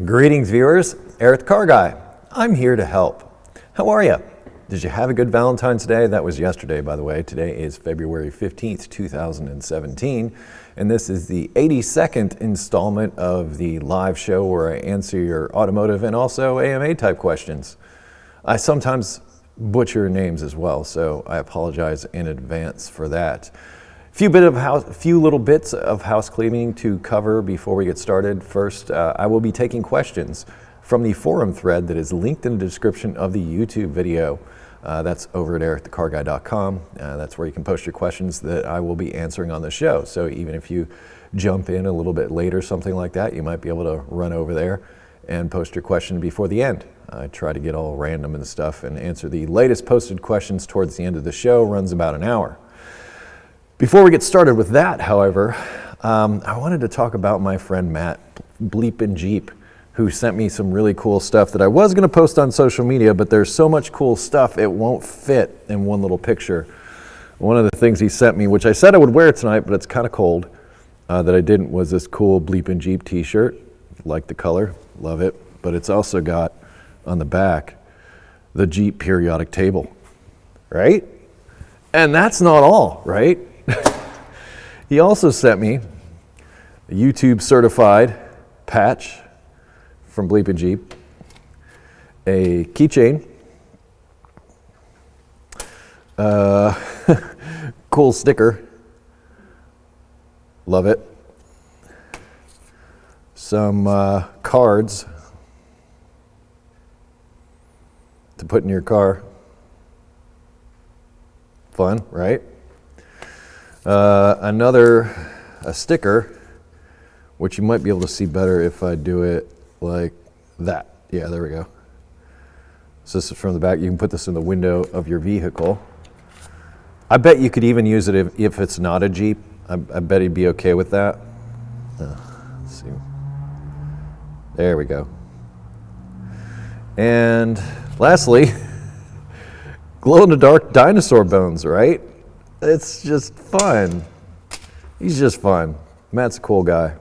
Greetings, viewers. EricTheCarGuy. I'm here to help. How are you? Did you have a good Valentine's Day? That was yesterday, by the way. Today is February 15th, 2017, and this is the 82nd installment of the live show where I answer your automotive and also AMA type questions. I sometimes butcher names as well, so I apologize in advance for that. Few little bits of house cleaning to cover before we get started. First, I will be taking questions from the forum thread that is linked in the description of the YouTube video. That's over at EricTheCarGuy.com. That's where you can post your questions that I will be answering on the show. So even if you jump in a little bit late or something like that, you might be able to run over there and post your question before the end. I try to get all random and stuff and answer the latest posted questions towards the end of the show. Runs about an hour. Before we get started with that, however, I wanted to talk about my friend Matt Bleepin' Jeep, who sent me some really cool stuff that I was going to post on social media, but there's so much cool stuff it won't fit in one little picture. One of the things he sent me, which I said I would wear tonight, but it's kind of cold, that I didn't, was this cool Bleepin' Jeep t-shirt. Like the color, love it. But it's also got on the back the Jeep periodic table, right? And that's not all, right? He also sent me a YouTube certified patch from Bleepin' Jeep, a keychain, cool sticker, love it, some cards to put in your car, fun, right? A sticker, which you might be able to see better if I do it like that. Yeah, there we go. So this is from the back. You can put this in the window of your vehicle. I bet you could even use it if it's not a Jeep. I bet he'd be okay with that. Let's see. There we go. And lastly, glow-in-the-dark dinosaur bones, right? It's just fun. He's just fun. Matt's a cool guy.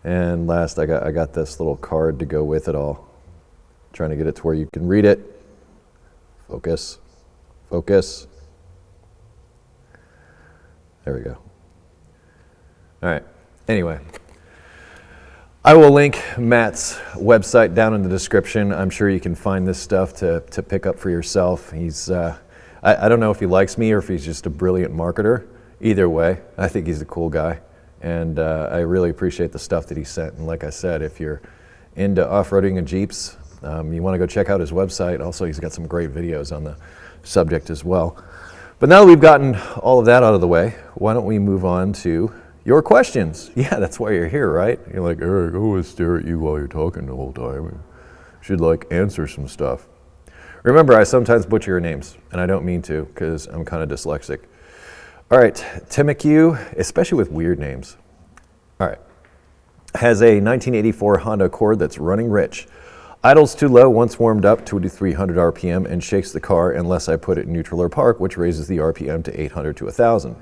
And last, I got this little card to go with it all. Trying to get it to where you can read it. Focus. Focus. There we go. All right. Anyway, I will link Matt's website down in the description. I'm sure you can find this stuff to pick up for yourself. He's I don't know if he likes me or if he's just a brilliant marketer. Either way, I think he's a cool guy. And I really appreciate the stuff that he sent. And like I said, if you're into off-roading and Jeeps, you want to go check out his website. Also, he's got some great videos on the subject as well. But now that we've gotten all of that out of the way, why don't we move on to your questions? Yeah, that's why you're here, right? You're like, Eric, I always stare at you while you're talking the whole time. You should answer some stuff. Remember, I sometimes butcher your names, and I don't mean to because I'm kind of dyslexic. All right, Timothy, especially with weird names. All right, has a 1984 Honda Accord that's running rich. Idles too low once warmed up to 300 RPM and shakes the car unless I put it in neutral or park, which raises the RPM to 800 to 1,000.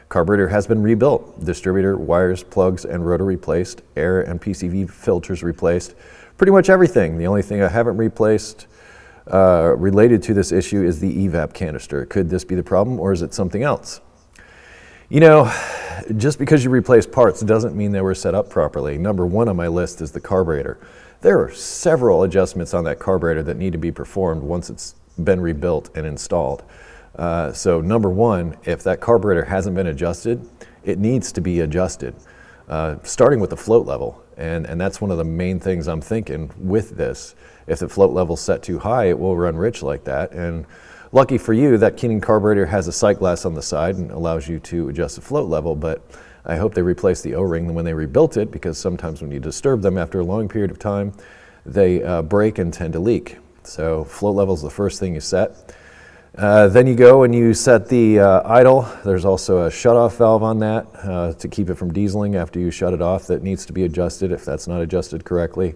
Carburetor has been rebuilt. Distributor, wires, plugs, and rotor replaced. Air and PCV filters replaced. Pretty much everything. The only thing I haven't replaced related to this issue is the evap canister. Could this be the problem, or is it something else? You know, just because you replace parts doesn't mean they were set up properly. Number one on my list is the carburetor. There are several adjustments on that carburetor that need to be performed once it's been rebuilt and installed. So number one, if that carburetor hasn't been adjusted, it needs to be adjusted, starting with the float level. And that's one of the main things I'm thinking with this. If the float level's set too high, it will run rich like that. And lucky for you, that Keenan carburetor has a sight glass on the side and allows you to adjust the float level, but I hope they replaced the O-ring when they rebuilt it, because sometimes when you disturb them after a long period of time, they break and tend to leak. So float level is the first thing you set. Then you go and you set the idle. There's also a shutoff valve on that to keep it from dieseling after you shut it off. That needs to be adjusted if that's not adjusted correctly.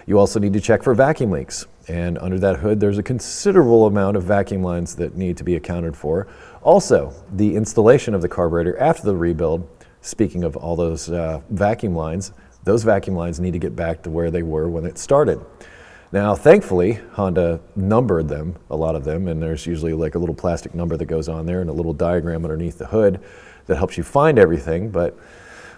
You also need to check for vacuum leaks. And under that hood, there's a considerable amount of vacuum lines that need to be accounted for. Also, the installation of the carburetor after the rebuild, speaking of all those vacuum lines, Those vacuum lines need to get back to where they were when it started. Now, thankfully, Honda numbered them, a lot of them, and there's usually like a little plastic number that goes on there and a little diagram underneath the hood that helps you find everything. But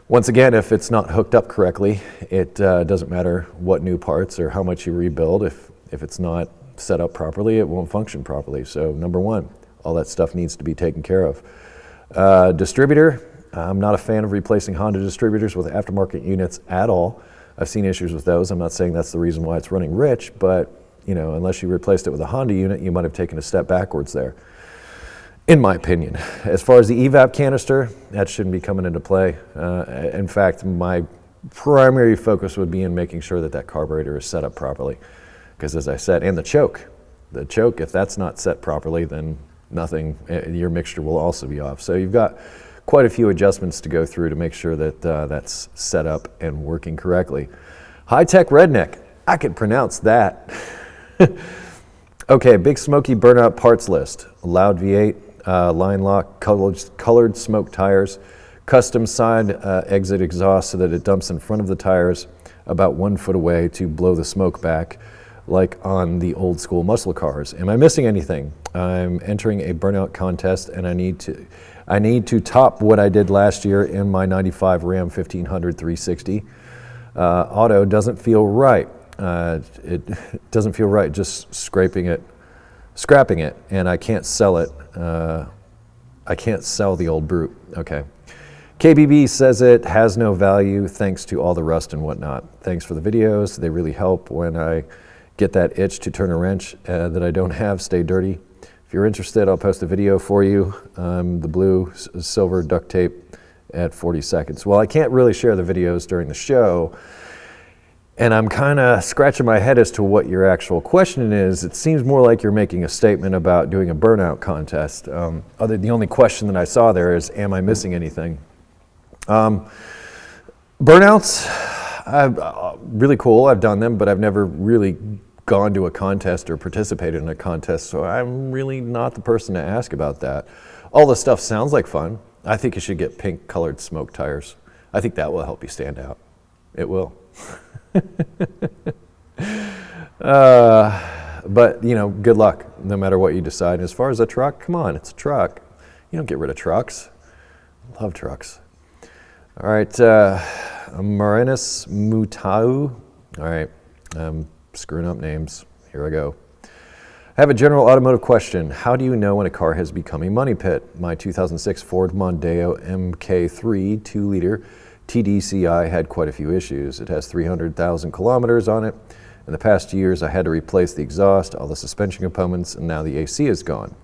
once again, if it's not hooked up correctly, it doesn't matter what new parts or how much you rebuild. If it's not set up properly, it won't function properly. So number one, all that stuff needs to be taken care of. Distributor, I'm not a fan of replacing Honda distributors with aftermarket units at all. I've seen issues with those. I'm not saying that's the reason why it's running rich, but unless you replaced it with a Honda unit, you might have taken a step backwards there, in my opinion. As far as the evap canister, that shouldn't be coming into play. In fact, my primary focus would be in making sure that carburetor is set up properly. Because as I said, and the choke, if that's not set properly, then nothing, your mixture will also be off. So you've got quite a few adjustments to go through to make sure that that's set up and working correctly. High-tech redneck, I could pronounce that. Okay, big smoky burnout parts list. Loud V8, line lock, colored smoke tires, custom side exit exhaust so that it dumps in front of the tires about 1 foot away to blow the smoke back, like on the old school muscle cars. Am I missing anything? I'm entering a burnout contest and I need to top what I did last year in my 95 Ram 1500 360. Auto doesn't feel right. It doesn't feel right just scrapping it, and I can't sell it. I can't sell the old brute. Okay. KBB says it has no value thanks to all the rust and whatnot. Thanks for the videos. They really help when I get that itch to turn a wrench that I don't have stay dirty. If you're interested, I'll post a video for you. The blue silver duct tape at 40 seconds. Well, I can't really share the videos during the show, and I'm kind of scratching my head as to what your actual question is. It seems more like you're making a statement about doing a burnout contest. The only question that I saw there is, am I missing anything? Burnouts, really cool. I've done them, but I've never really gone to a contest or participated in a contest, so I'm really not the person to ask about that. All this stuff sounds like fun. I think you should get pink colored smoke tires. I think that will help you stand out. It will. But good luck no matter what you decide. As far as a truck, come on, it's a truck. You don't get rid of trucks. Love trucks. All right, Marinus Mutau. All right, screwing up names. Here I go. I have a general automotive question. How do you know when a car has become a money pit? My 2006 Ford Mondeo MK3 2-liter TDCi had quite a few issues. It has 300,000 kilometers on it. In the past years, I had to replace the exhaust, all the suspension components, and now the AC is gone.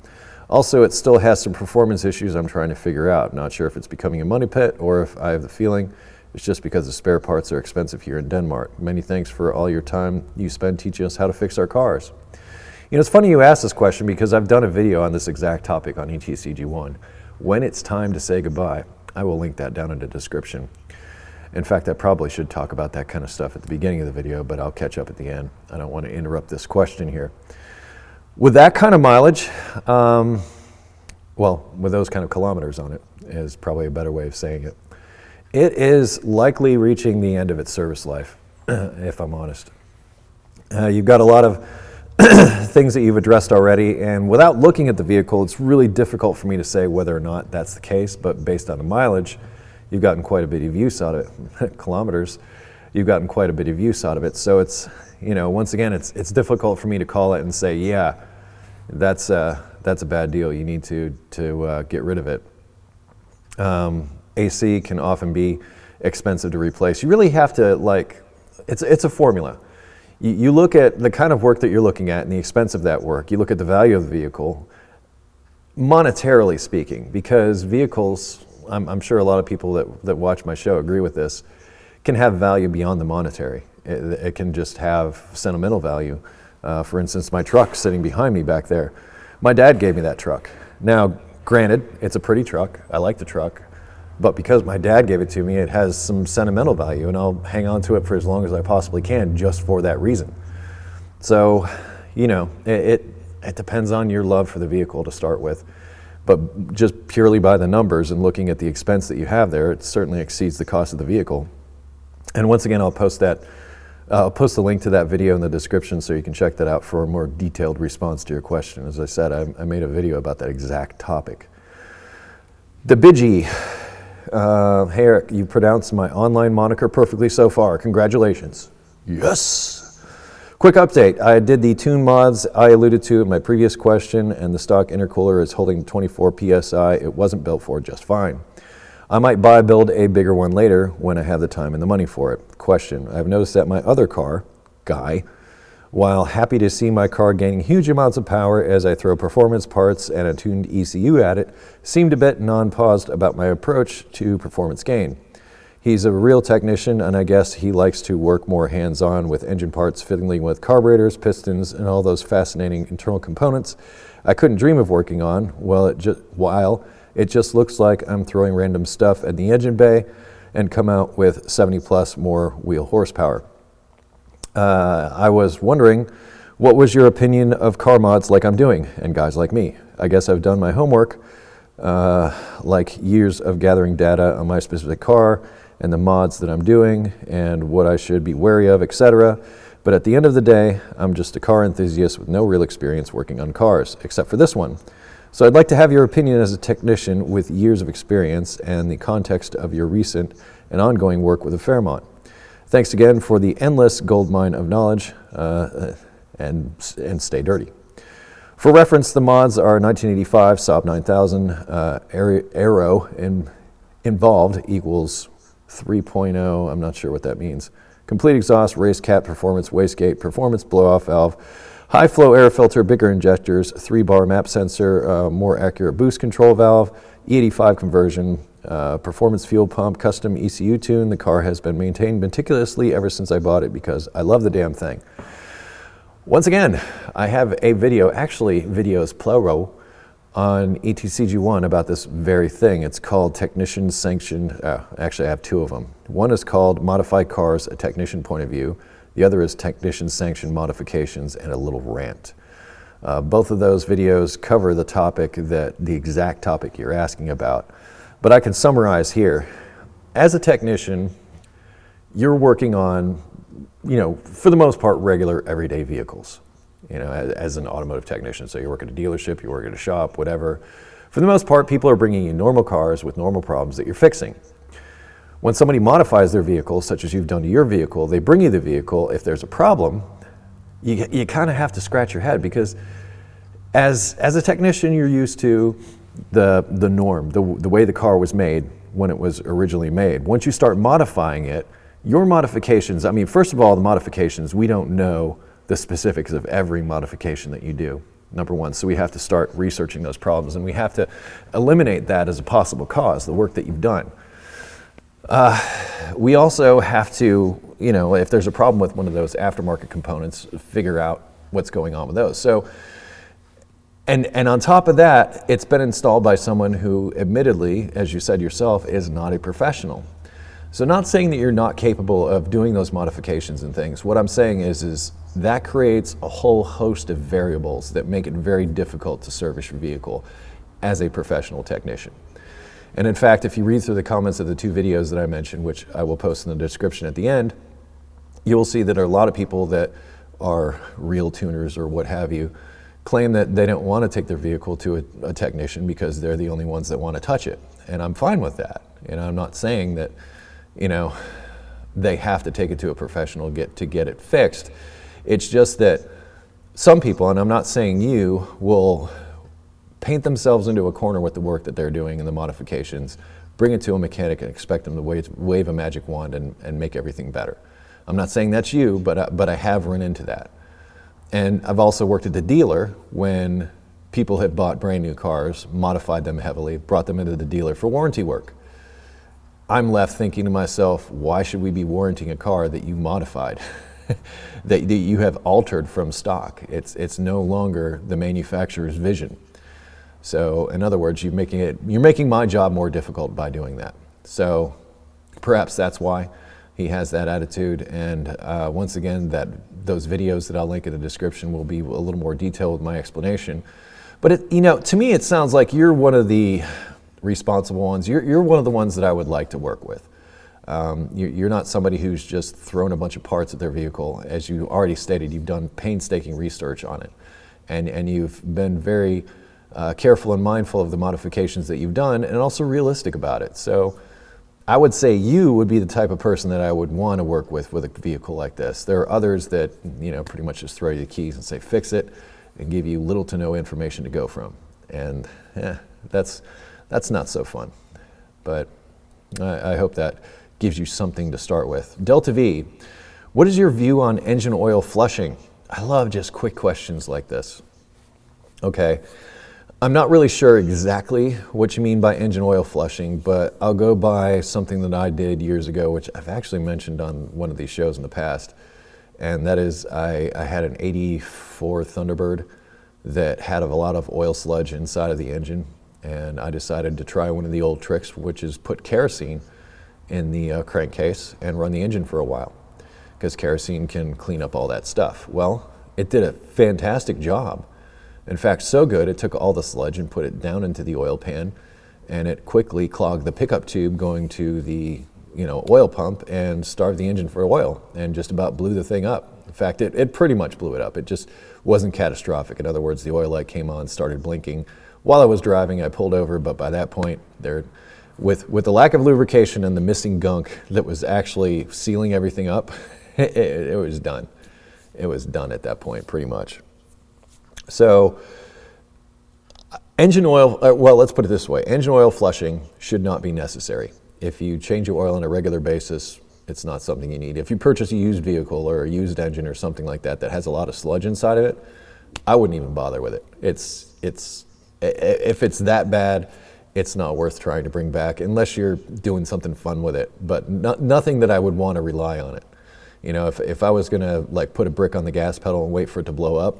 Also, it still has some performance issues I'm trying to figure out. Not sure if it's becoming a money pit or if I have the feeling it's just because the spare parts are expensive here in Denmark. Many thanks for all your time you spend teaching us how to fix our cars. It's funny you ask this question because I've done a video on this exact topic on ETCG1. When it's time to say goodbye, I will link that down in the description. In fact, I probably should talk about that kind of stuff at the beginning of the video, but I'll catch up at the end. I don't want to interrupt this question here. With that kind of mileage, with those kind of kilometers on it is probably a better way of saying it. It is likely reaching the end of its service life, if I'm honest. You've got a lot of things that you've addressed already, and without looking at the vehicle, it's really difficult for me to say whether or not that's the case, but based on the mileage, you've gotten quite a bit of use out of it. Kilometers, you've gotten quite a bit of use out of it. So it's, once again, it's difficult for me to call it and say, yeah, that's a bad deal. You need to get rid of it. AC can often be expensive to replace. You really have to it's a formula. You look at the kind of work that you're looking at and the expense of that work. You look at the value of the vehicle, monetarily speaking, because vehicles, I'm sure a lot of people that watch my show agree with this, can have value beyond the monetary. It can just have sentimental value. For instance, my truck sitting behind me back there, my dad gave me that truck. Now, granted, it's a pretty truck. I like the truck. But because my dad gave it to me, it has some sentimental value, and I'll hang on to it for as long as I possibly can just for that reason. So, it depends on your love for the vehicle to start with. But just purely by the numbers and looking at the expense that you have there, it certainly exceeds the cost of the vehicle. And once again, I'll post the link to that video in the description so you can check that out for a more detailed response to your question. As I said, I made a video about that exact topic. The Bidgie. Hey Eric, you pronounced my online moniker perfectly so far. Congratulations. Yes. Quick update. I did the tune mods I alluded to in my previous question, and the stock intercooler is holding 24 PSI. It wasn't built for just fine. I might build a bigger one later when I have the time and the money for it. Question. I've noticed that my other car, Guy, while happy to see my car gaining huge amounts of power as I throw performance parts and a tuned ECU at it, seemed a bit non-paused about my approach to performance gain. He's a real technician, and I guess he likes to work more hands-on with engine parts, fiddling with carburetors, pistons, and all those fascinating internal components I couldn't dream of working on, while it just looks like I'm throwing random stuff at the engine bay and come out with 70 plus more wheel horsepower. I was wondering, what was your opinion of car mods like I'm doing, and guys like me? I guess I've done my homework, like years of gathering data on my specific car and the mods that I'm doing and what I should be wary of, etc. But at the end of the day, I'm just a car enthusiast with no real experience working on cars, except for this one. So I'd like to have your opinion as a technician with years of experience and the context of your recent and ongoing work with a Fairmont. Thanks again for the endless goldmine of knowledge, and stay dirty. For reference, the mods are 1985 Saab 9000 Aero involved equals 3.0, I'm not sure what that means. Complete exhaust, race cap, performance wastegate, performance blow-off valve, high flow air filter, bigger injectors, 3-bar map sensor, more accurate boost control valve, E85 conversion, performance fuel pump, custom ECU tune. The car has been maintained meticulously ever since I bought it because I love the damn thing. Once again, I have a video, actually videos plural, on ETCG1 about this very thing. It's called Technician Sanctioned, actually I have two of them. One is called Modified Cars, a Technician Point of View. The other is Technician Sanctioned Modifications and a little rant. Both of those videos cover the topic, the exact topic you're asking about. But I can summarize here. As a technician, you're working on, for the most part, regular everyday vehicles. As an automotive technician. So you work at a dealership, you work at a shop, whatever. For the most part, people are bringing you normal cars with normal problems that you're fixing. When somebody modifies their vehicle, such as you've done to your vehicle, they bring you the vehicle. If there's a problem, you kind of have to scratch your head, because as a technician, you're used to the norm, the way the car was made when it was originally made. Once you start modifying it, your modifications, first of all, the modifications, we don't know the specifics of every modification that you do, number one. So we have to start researching those problems, and we have to eliminate that as a possible cause, the work that you've done. We also have to, if there's a problem with one of those aftermarket components, figure out what's going on with those. So, and on top of that, it's been installed by someone who admittedly, as you said yourself, is not a professional. So not saying that you're not capable of doing those modifications and things. What I'm saying is that creates a whole host of variables that make it very difficult to service your vehicle as a professional technician. And in fact, if you read through the comments of the two videos that I mentioned, which I will post in the description at the end, you will see that there are a lot of people that are real tuners or what have you, claim that they don't want to take their vehicle to a technician because they're the only ones that want to touch it. And I'm fine with that. I'm not saying that, they have to take it to a professional to get it fixed. It's just that some people, and I'm not saying you, will paint themselves into a corner with the work that they're doing and the modifications, bring it to a mechanic and expect them to wave a magic wand and make everything better. I'm not saying that's you, but I have run into that. And I've also worked at the dealer when people have bought brand new cars, modified them heavily, brought them into the dealer for warranty work. I'm left thinking to myself, why should we be warranting a car that you modified, that you have altered from stock? It's no longer the manufacturer's vision. So in other words, you're making my job more difficult by doing that. So perhaps that's why he has that attitude. And once again, those videos that I'll link in the description will be a little more detailed with my explanation. But to me, it sounds like you're one of the responsible ones. You're one of the ones that I would like to work with. You're not somebody who's just thrown a bunch of parts at their vehicle. As you already stated, you've done painstaking research on it, and you've been very careful and mindful of the modifications that you've done, and also realistic about it. So I would say you would be the type of person that I would want to work with a vehicle like this. There are others that, pretty much just throw you the keys and say, fix it, and give you little to no information to go from. And that's not so fun. But I hope that gives you something to start with. Delta V, what is your view on engine oil flushing? I love just quick questions like this. Okay. I'm not really sure exactly what you mean by engine oil flushing, but I'll go by something that I did years ago, which I've actually mentioned on one of these shows in the past. And that is I had an 84 Thunderbird that had a lot of oil sludge inside of the engine. And I decided to try one of the old tricks, which is put kerosene in the crankcase and run the engine for a while, because kerosene can clean up all that stuff. Well, it did a fantastic job. In fact, so good, it took all the sludge and put it down into the oil pan, and it quickly clogged the pickup tube going to the oil pump and starved the engine for oil and just about blew the thing up. In fact, it pretty much blew it up. It just wasn't catastrophic. In other words, the oil light came on, started blinking. While I was driving, I pulled over, but by that point, with the lack of lubrication and the missing gunk that was actually sealing everything up, it was done. It was done at that point, pretty much. So engine oil, let's put it this way. Engine oil flushing should not be necessary. If you change your oil on a regular basis, it's not something you need. If you purchase a used vehicle or a used engine or something like that that has a lot of sludge inside of it, I wouldn't even bother with it. If it's that bad, it's not worth trying to bring back unless you're doing something fun with it, but nothing that I would want to rely on it. If I was gonna put a brick on the gas pedal and wait for it to blow up,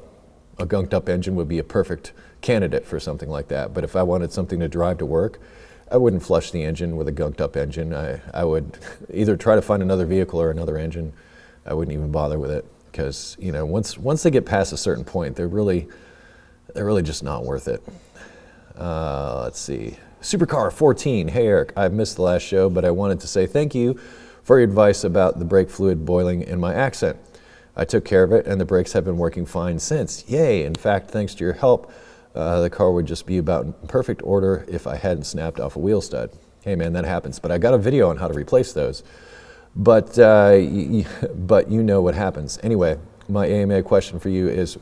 a gunked up engine would be a perfect candidate for something like that. But if I wanted something to drive to work, I wouldn't flush the engine with a gunked up engine. I would either try to find another vehicle or another engine. I wouldn't even bother with it, because once they get past a certain point, they're really just not worth it. Let's see. Supercar 14. Hey Eric, I missed the last show, but I wanted to say thank you for your advice about the brake fluid boiling in my accent. I took care of it, and the brakes have been working fine since. Yay! In fact, thanks to your help, the car would just be about in perfect order if I hadn't snapped off a wheel stud. Hey man, that happens. But I got a video on how to replace those. But you know what happens. Anyway, my AMA question for you is,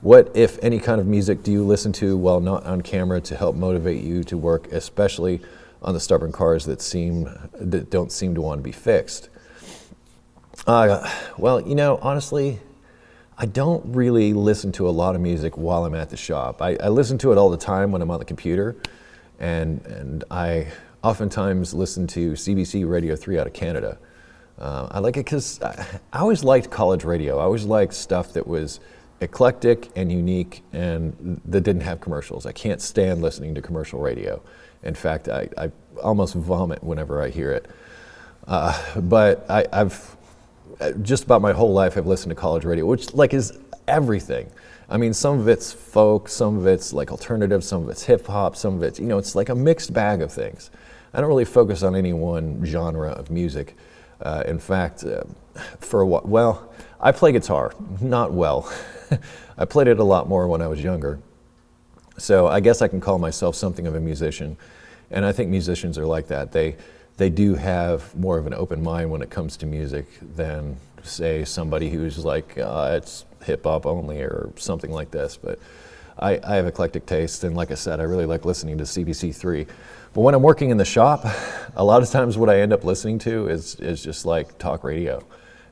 what, if any, kind of music do you listen to while not on camera to help motivate you to work, especially on the stubborn cars that don't seem to want to be fixed? Honestly, I don't really listen to a lot of music while I'm at the shop. I listen to it all the time when I'm on the computer, and I oftentimes listen to CBC Radio 3 out of Canada. I like it because I always liked college radio. I always liked stuff that was eclectic and unique and that didn't have commercials. I can't stand listening to commercial radio. In fact, I almost vomit whenever I hear it. But I've just about my whole life I've listened to college radio, which is everything. I mean, some of it's folk, some of it's alternative, some of it's hip hop, some of it's, it's like a mixed bag of things. I don't really focus on any one genre of music. In fact, for a while, I play guitar, not well. I played it a lot more when I was younger. So I guess I can call myself something of a musician. And I think musicians are like that. They do have more of an open mind when it comes to music than, say, somebody who's it's hip hop only or something like this. But I have eclectic taste, and like I said, I really like listening to CBC3. But when I'm working in the shop, a lot of times what I end up listening to is just talk radio.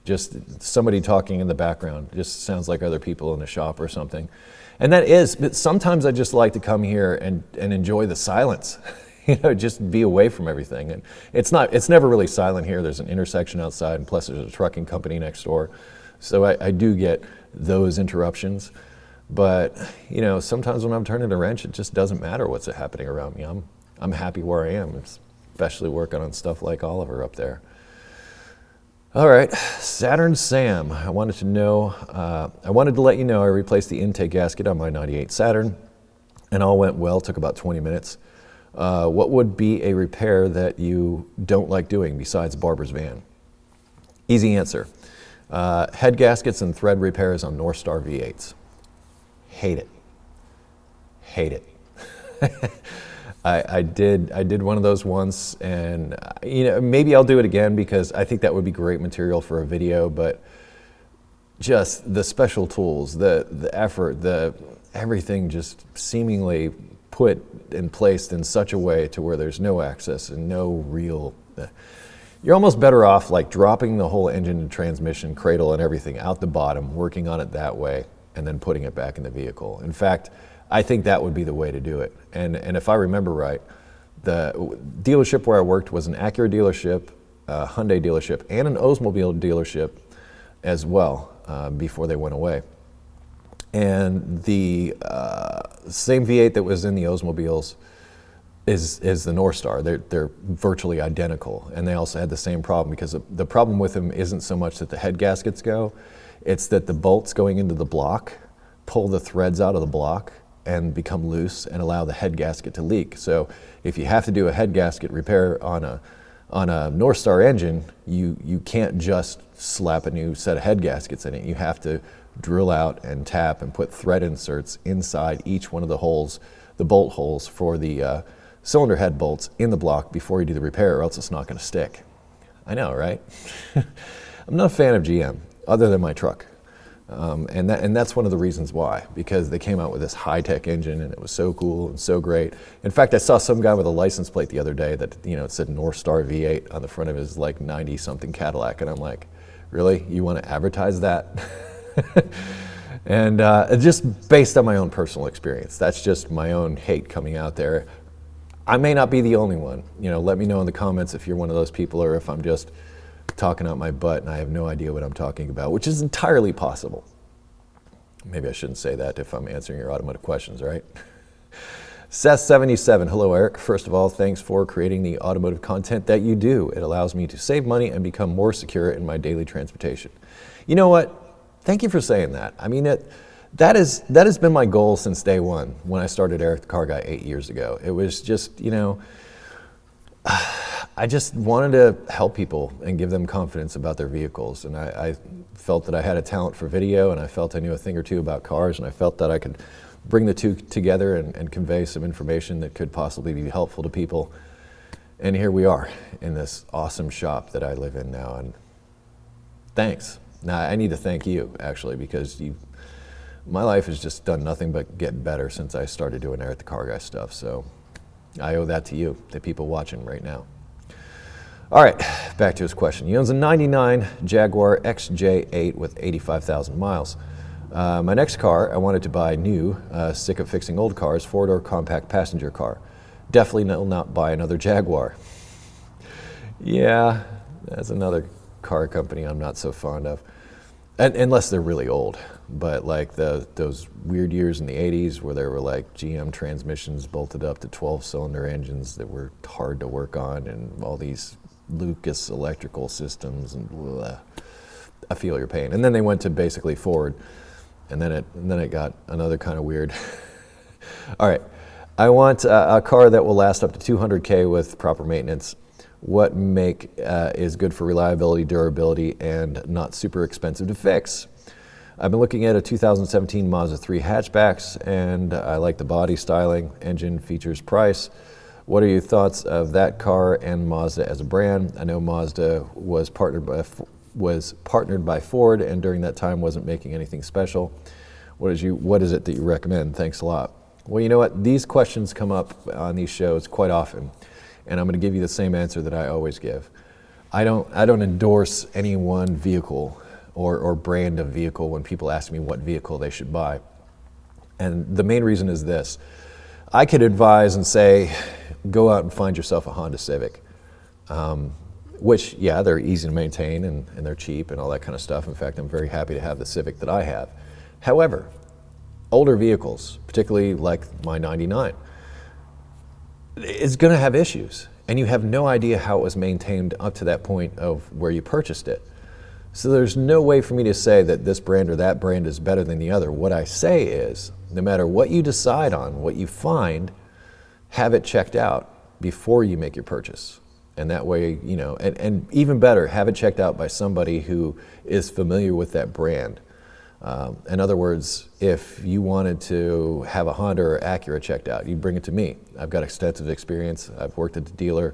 Just somebody talking in the background. Just sounds like other people in the shop or something. And but sometimes I just like to come here and enjoy the silence. Just be away from everything. And it's never really silent here. There's an intersection outside, and plus there's a trucking company next door. So I do get those interruptions. But, sometimes when I'm turning a wrench, it just doesn't matter what's happening around me. I'm happy where I am, especially working on stuff like Oliver up there. All right, Saturn Sam, I wanted to let you know I replaced the intake gasket on my 98 Saturn, and all went well, took about 20 minutes. What would be a repair that you don't like doing besides barber's van? Easy answer. Head gaskets and thread repairs on North Star V8s. Hate it. Hate it. I did one of those once, and maybe I'll do it again because I think that would be great material for a video, but just the special tools, the effort, everything just seemingly put and placed in such a way to where there's no access and no real, you're almost better off like dropping the whole engine and transmission, cradle and everything out the bottom, working on it that way, and then putting it back in the vehicle. In fact, I think that would be the way to do it. And if I remember right, the dealership where I worked was an Acura dealership, a Hyundai dealership, and an Oldsmobile dealership as well before they went away. And the same V8 that was in the Oldsmobiles is the North Star. They're virtually identical, and they also had the same problem because the problem with them isn't so much that the head gaskets go, it's that the bolts going into the block pull the threads out of the block and become loose and allow the head gasket to leak. So if you have to do a head gasket repair on a North Star engine, you can't just slap a new set of head gaskets in it. You have to drill out and tap and put thread inserts inside each one of the holes, the bolt holes for the cylinder head bolts in the block before you do the repair, or else it's not going to stick. I know, right? I'm not a fan of GM, other than my truck. And that's one of the reasons why, because they came out with this high-tech engine and it was so cool and so great. In fact, I saw some guy with a license plate the other day that it said North Star V8 on the front of his like 90-something Cadillac, and I'm like, really? You want to advertise that? And just based on my own personal experience, that's just my own hate coming out there. I may not be the only one. Let me know in the comments if you're one of those people, or if I'm just talking out my butt and I have no idea what I'm talking about, which is entirely possible. Maybe I shouldn't say that if I'm answering your automotive questions, right? Seth77, hello Eric. First of all, thanks for creating the automotive content that you do. It allows me to save money and become more secure in my daily transportation. You know what? Thank you for saying that. I mean, that has been my goal since day one when I started Eric the Car Guy 8 years ago. It was just, I just wanted to help people and give them confidence about their vehicles. And I felt that I had a talent for video, and I felt I knew a thing or two about cars, and I felt that I could bring the two together and convey some information that could possibly be helpful to people. And here we are in this awesome shop that I live in now. And thanks. Now, I need to thank you, actually, because my life has just done nothing but get better since I started doing Eric the Car Guy stuff. So I owe that to you, the people watching right now. All right, back to his question. He owns a 99 Jaguar XJ8 with 85,000 miles. My next car, I wanted to buy new, sick of fixing old cars, four-door compact passenger car. Definitely will not buy another Jaguar. Yeah, that's another car company I'm not so fond of, unless they're really old. But like those weird years in the 80s where there were like GM transmissions bolted up to 12-cylinder engines that were hard to work on, and all these Lucas electrical systems, and blah, I feel your pain. And then they went to basically Ford, and then it got another kind of weird. All right, I want a car that will last up to 200K with proper maintenance. What make is good for reliability, durability, and not super expensive to fix? I've been looking at a 2017 Mazda 3 hatchbacks, and I like the body styling, engine, features, price. What are your thoughts of that car and Mazda as a brand? I know Mazda was partnered by Ford, and during that time wasn't making anything special. What is it that you recommend? Thanks a lot. Well, you know what? These questions come up on these shows quite often, and I'm going to give you the same answer that I always give. I don't endorse any one vehicle or brand of vehicle when people ask me what vehicle they should buy. And the main reason is this. I could advise and say, go out and find yourself a Honda Civic, which, yeah, they're easy to maintain and they're cheap and all that kind of stuff. In fact, I'm very happy to have the Civic that I have. However, older vehicles, particularly like my 99, is going to have issues, and you have no idea how it was maintained up to that point of where you purchased it. So there's no way for me to say that this brand or that brand is better than the other. What I say is, no matter what you decide on, what you find, have it checked out before you make your purchase. And that way, you know, and even better, have it checked out by somebody who is familiar with that brand. In other words, if you wanted to have a Honda or Acura checked out, you bring it to me. I've got extensive experience. I've worked at the dealer.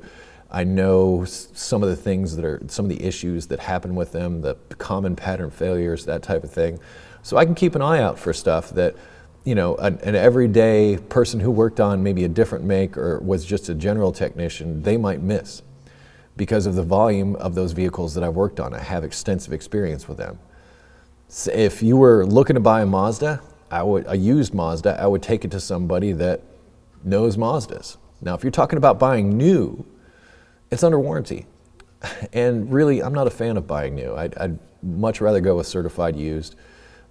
I know some of the things that are, some of the issues that happen with them, the common pattern failures, that type of thing. So I can keep an eye out for stuff that, you know, an everyday person who worked on maybe a different make or was just a general technician, they might miss because of the volume of those vehicles that I've worked on. I have extensive experience with them. So if you were looking to buy a Mazda, a used Mazda, I would take it to somebody that knows Mazdas. Now, if you're talking about buying new, it's under warranty. And really, I'm not a fan of buying new. I'd much rather go with certified used.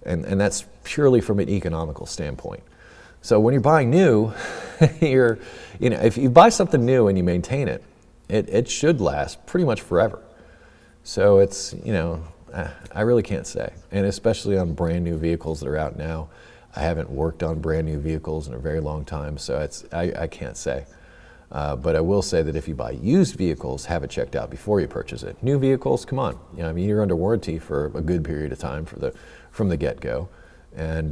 And that's purely from an economical standpoint. So when you're buying new, you know, if you buy something new and you maintain it, it should last pretty much forever. So it's, you know, I really can't say. And especially on brand new vehicles that are out now. I haven't worked on brand new vehicles in a very long time, so I can't say. But I will say that if you buy used vehicles, have it checked out before you purchase it. New vehicles, come on. You know, I mean, you're under warranty for a good period of time from the get-go. And,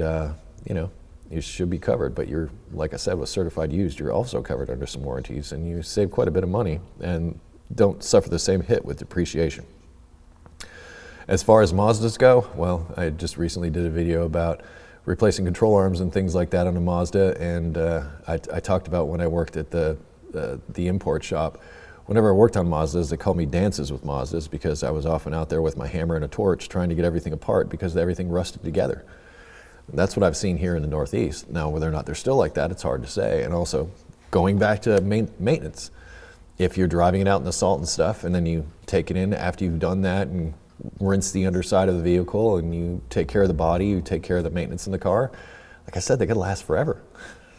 you know, you should be covered. But you're, like I said, with certified used, you're also covered under some warranties. And you save quite a bit of money and don't suffer the same hit with depreciation. As far as Mazdas go, well, I just recently did a video about replacing control arms and things like that on a Mazda. And I talked about when I worked at the import shop. Whenever I worked on Mazdas, they called me dances with Mazdas because I was often out there with my hammer and a torch trying to get everything apart because everything rusted together. And that's what I've seen here in the Northeast. Now, whether or not they're still like that, it's hard to say. And also, going back to maintenance, if you're driving it out in the salt and stuff and then you take it in after you've done that and rinse the underside of the vehicle and you take care of the body, you take care of the maintenance in the car, like I said, they could last forever.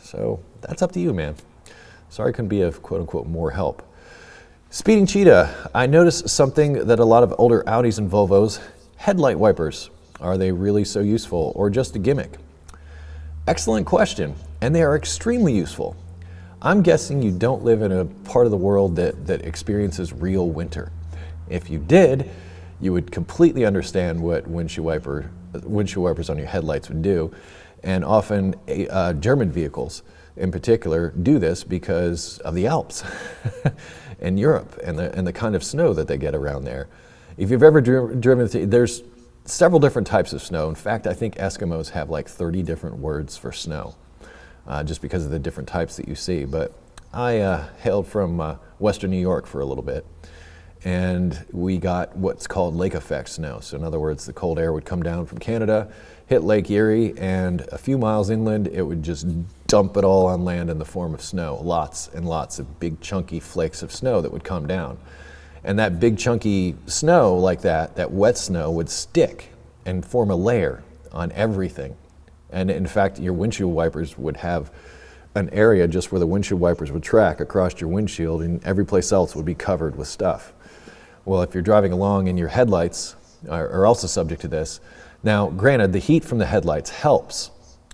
So that's up to you, man. Sorry I couldn't be of quote-unquote more help. Speeding Cheetah, I noticed something that a lot of older Audis and Volvos, headlight wipers. Are they really so useful or just a gimmick? Excellent question, and they are extremely useful. I'm guessing you don't live in a part of the world that experiences real winter. If you did, you would completely understand what windshield wipers on your headlights would do. And often German vehicles in particular do this because of the Alps in Europe and the kind of snow that they get around there. If you've ever driven, there's several different types of snow. In fact, I think Eskimos have like 30 different words for snow just because of the different types that you see. But I hailed from Western New York for a little bit. And we got what's called lake effect snow. So in other words, the cold air would come down from Canada, hit Lake Erie, and a few miles inland, it would just dump it all on land in the form of snow. Lots and lots of big chunky flakes of snow that would come down. And that big chunky snow like that wet snow would stick and form a layer on everything. And in fact, your windshield wipers would have an area just where the windshield wipers would track across your windshield, and every place else would be covered with stuff. Well, if you're driving along and your headlights are also subject to this. Now, granted, the heat from the headlights helps,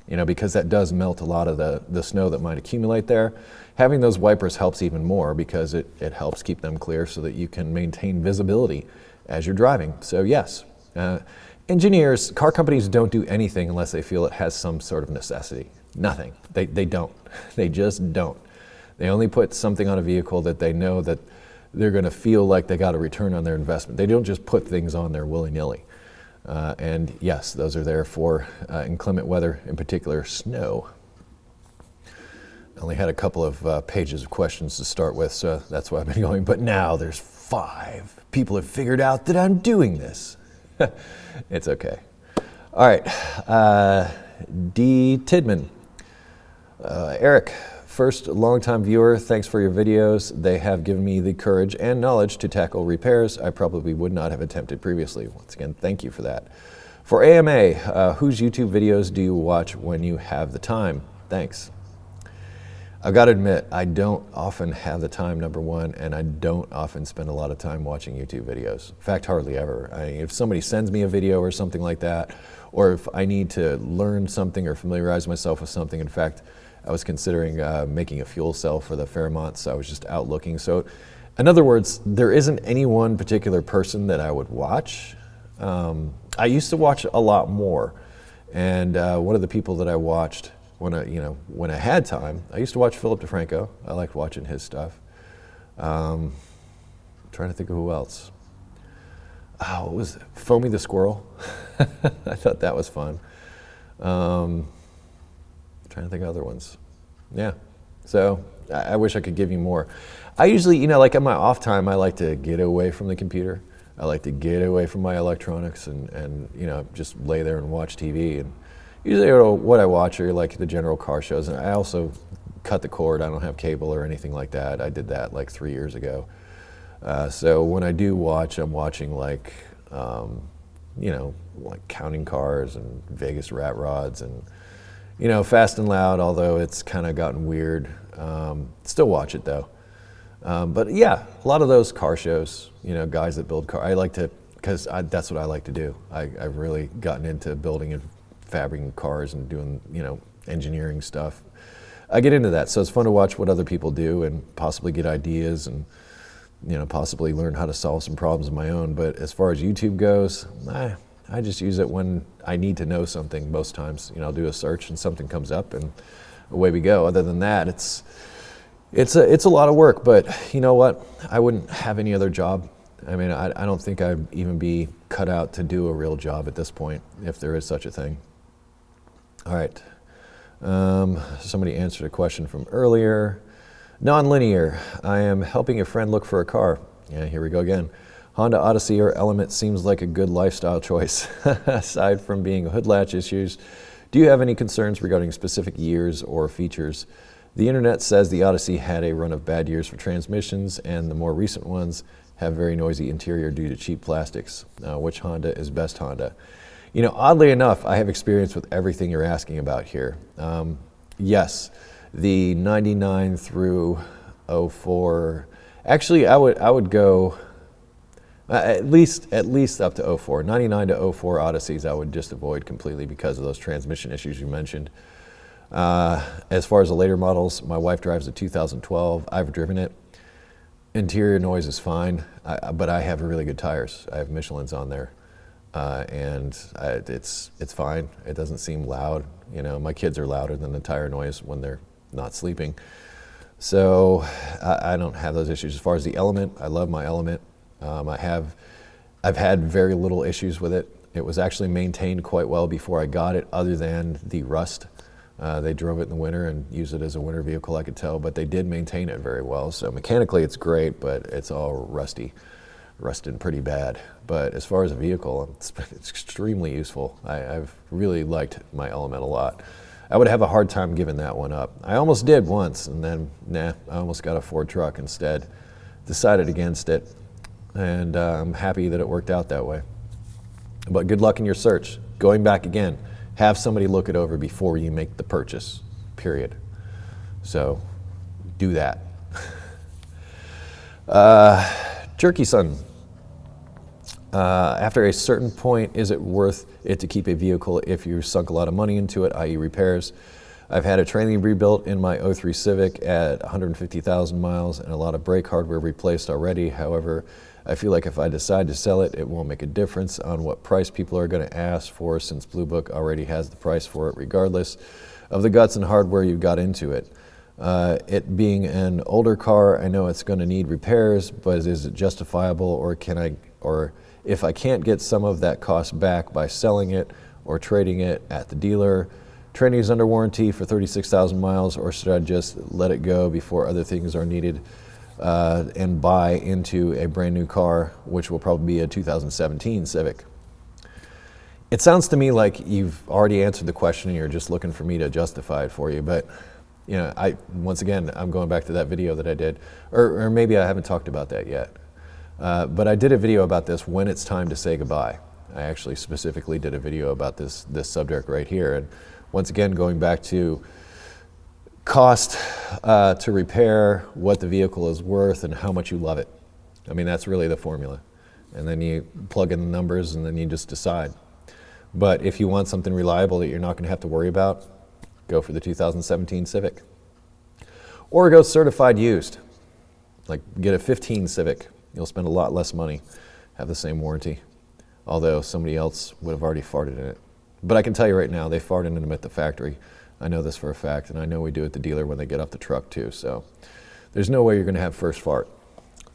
you know, because that does melt a lot of the snow that might accumulate there. Having those wipers helps even more because it helps keep them clear so that you can maintain visibility as you're driving. So yes, engineers, car companies don't do anything unless they feel it has some sort of necessity. Nothing. They don't. They just don't. They only put something on a vehicle that they know that they're going to feel like they got a return on their investment. They don't just put things on there willy-nilly. And yes, those are there for inclement weather, in particular snow. I only had a couple of pages of questions to start with, so that's why I've been going. But now there's 5. People have figured out that I'm doing this. It's okay. All right. D. Tidman. Eric, first longtime viewer, thanks for your videos. They have given me the courage and knowledge to tackle repairs I probably would not have attempted previously. Once again, thank you for that. For AMA, whose YouTube videos do you watch when you have the time? Thanks. I've got to admit, I don't often have the time, number one, and I don't often spend a lot of time watching YouTube videos. In fact, hardly ever. If somebody sends me a video or something like that, or if I need to learn something or familiarize myself with something, in fact, I was considering making a fuel cell for the Fairmont, so I was just out looking. So in other words, there isn't any one particular person that I would watch. I used to watch a lot more, and one of the people that I watched when I had time, I used to watch Philip DeFranco. I liked watching his stuff. Trying to think of who else. Oh, what was it? Foamy the Squirrel. I thought that was fun. Trying to think of other ones. Yeah. So I wish I could give you more. I usually, like in my off time, I like to get away from the computer. I like to get away from my electronics and just lay there and watch TV. And usually what I watch are like the general car shows. And I also cut the cord. I don't have cable or anything like that. I did that like 3 years ago. So when I do watch, I'm watching like counting cars and Vegas rat rods and, Fast and Loud, although it's kind of gotten weird. Still watch it though. But yeah, a lot of those car shows, guys that build cars, I like to, because that's what I like to do. I've really gotten into building and fabricating cars and doing, engineering stuff. I get into that, so it's fun to watch what other people do and possibly get ideas and, possibly learn how to solve some problems of my own. But as far as YouTube goes, I just use it when I need to know something most times. I'll do a search and something comes up and away we go. Other than that, it's a lot of work, but you know what? I wouldn't have any other job. I mean, I don't think I'd even be cut out to do a real job at this point, if there is such a thing. All right. Somebody answered a question from earlier. Non-linear. I am helping a friend look for a car. Yeah, here we go again. Honda Odyssey or Element seems like a good lifestyle choice. Aside from being hood latch issues, do you have any concerns regarding specific years or features? The internet says the Odyssey had a run of bad years for transmissions, and the more recent ones have very noisy interior due to cheap plastics. Which Honda is best Honda? Oddly enough, I have experience with everything you're asking about here. Yes, the 99 through 04. Actually, I would go at least up to 04. 99 to 04 Odysseys I would just avoid completely because of those transmission issues you mentioned. As far as the later models, my wife drives a 2012. I've driven it. Interior noise is fine, but I have really good tires. I have Michelin's on there, and it's fine. It doesn't seem loud. My kids are louder than the tire noise when they're not sleeping. So I don't have those issues. As far as the Element, I love my Element. I've had very little issues with it. It was actually maintained quite well before I got it, other than the rust. They drove it in the winter and used it as a winter vehicle, I could tell, but they did maintain it very well. So mechanically it's great, but it's all rusted pretty bad. But as far as a vehicle, it's extremely useful. I've really liked my Element a lot. I would have a hard time giving that one up. I almost did once, and then, I almost got a Ford truck instead. Decided against it, and I'm happy that it worked out that way. But good luck in your search. Going back again, have somebody look it over before you make the purchase, period. So do that. Jerky Son. After a certain point, is it worth it to keep a vehicle if you sunk a lot of money into it, i.e. repairs? I've had a trailing rebuilt in my 03 Civic at 150,000 miles and a lot of brake hardware replaced already. However, I feel like if I decide to sell it, it won't make a difference on what price people are going to ask for, since Blue Book already has the price for it regardless of the guts and hardware you got into it. It being an older car, I know it's going to need repairs, but is it justifiable, or if I can't get some of that cost back by selling it or trading it at the dealer? Training is under warranty for 36,000 miles, or should I just let it go before other things are needed and buy into a brand new car, which will probably be a 2017 Civic? It sounds to me like you've already answered the question and you're just looking for me to justify it for you, but once again, I'm going back to that video that I did, or maybe I haven't talked about that yet. But I did a video about this, when it's time to say goodbye. I actually specifically did a video about this subject right here. And once again, going back to cost to repair, what the vehicle is worth, and how much you love it. I mean, that's really the formula. And then you plug in the numbers and then you just decide. But if you want something reliable that you're not going to have to worry about, go for the 2017 Civic. Or go certified used. Like get a 15 Civic. You'll spend a lot less money, have the same warranty, although somebody else would have already farted in it. But I can tell you right now, they fart in them at the factory. I know this for a fact, and I know we do at the dealer when they get off the truck too. So there's no way you're going to have first fart,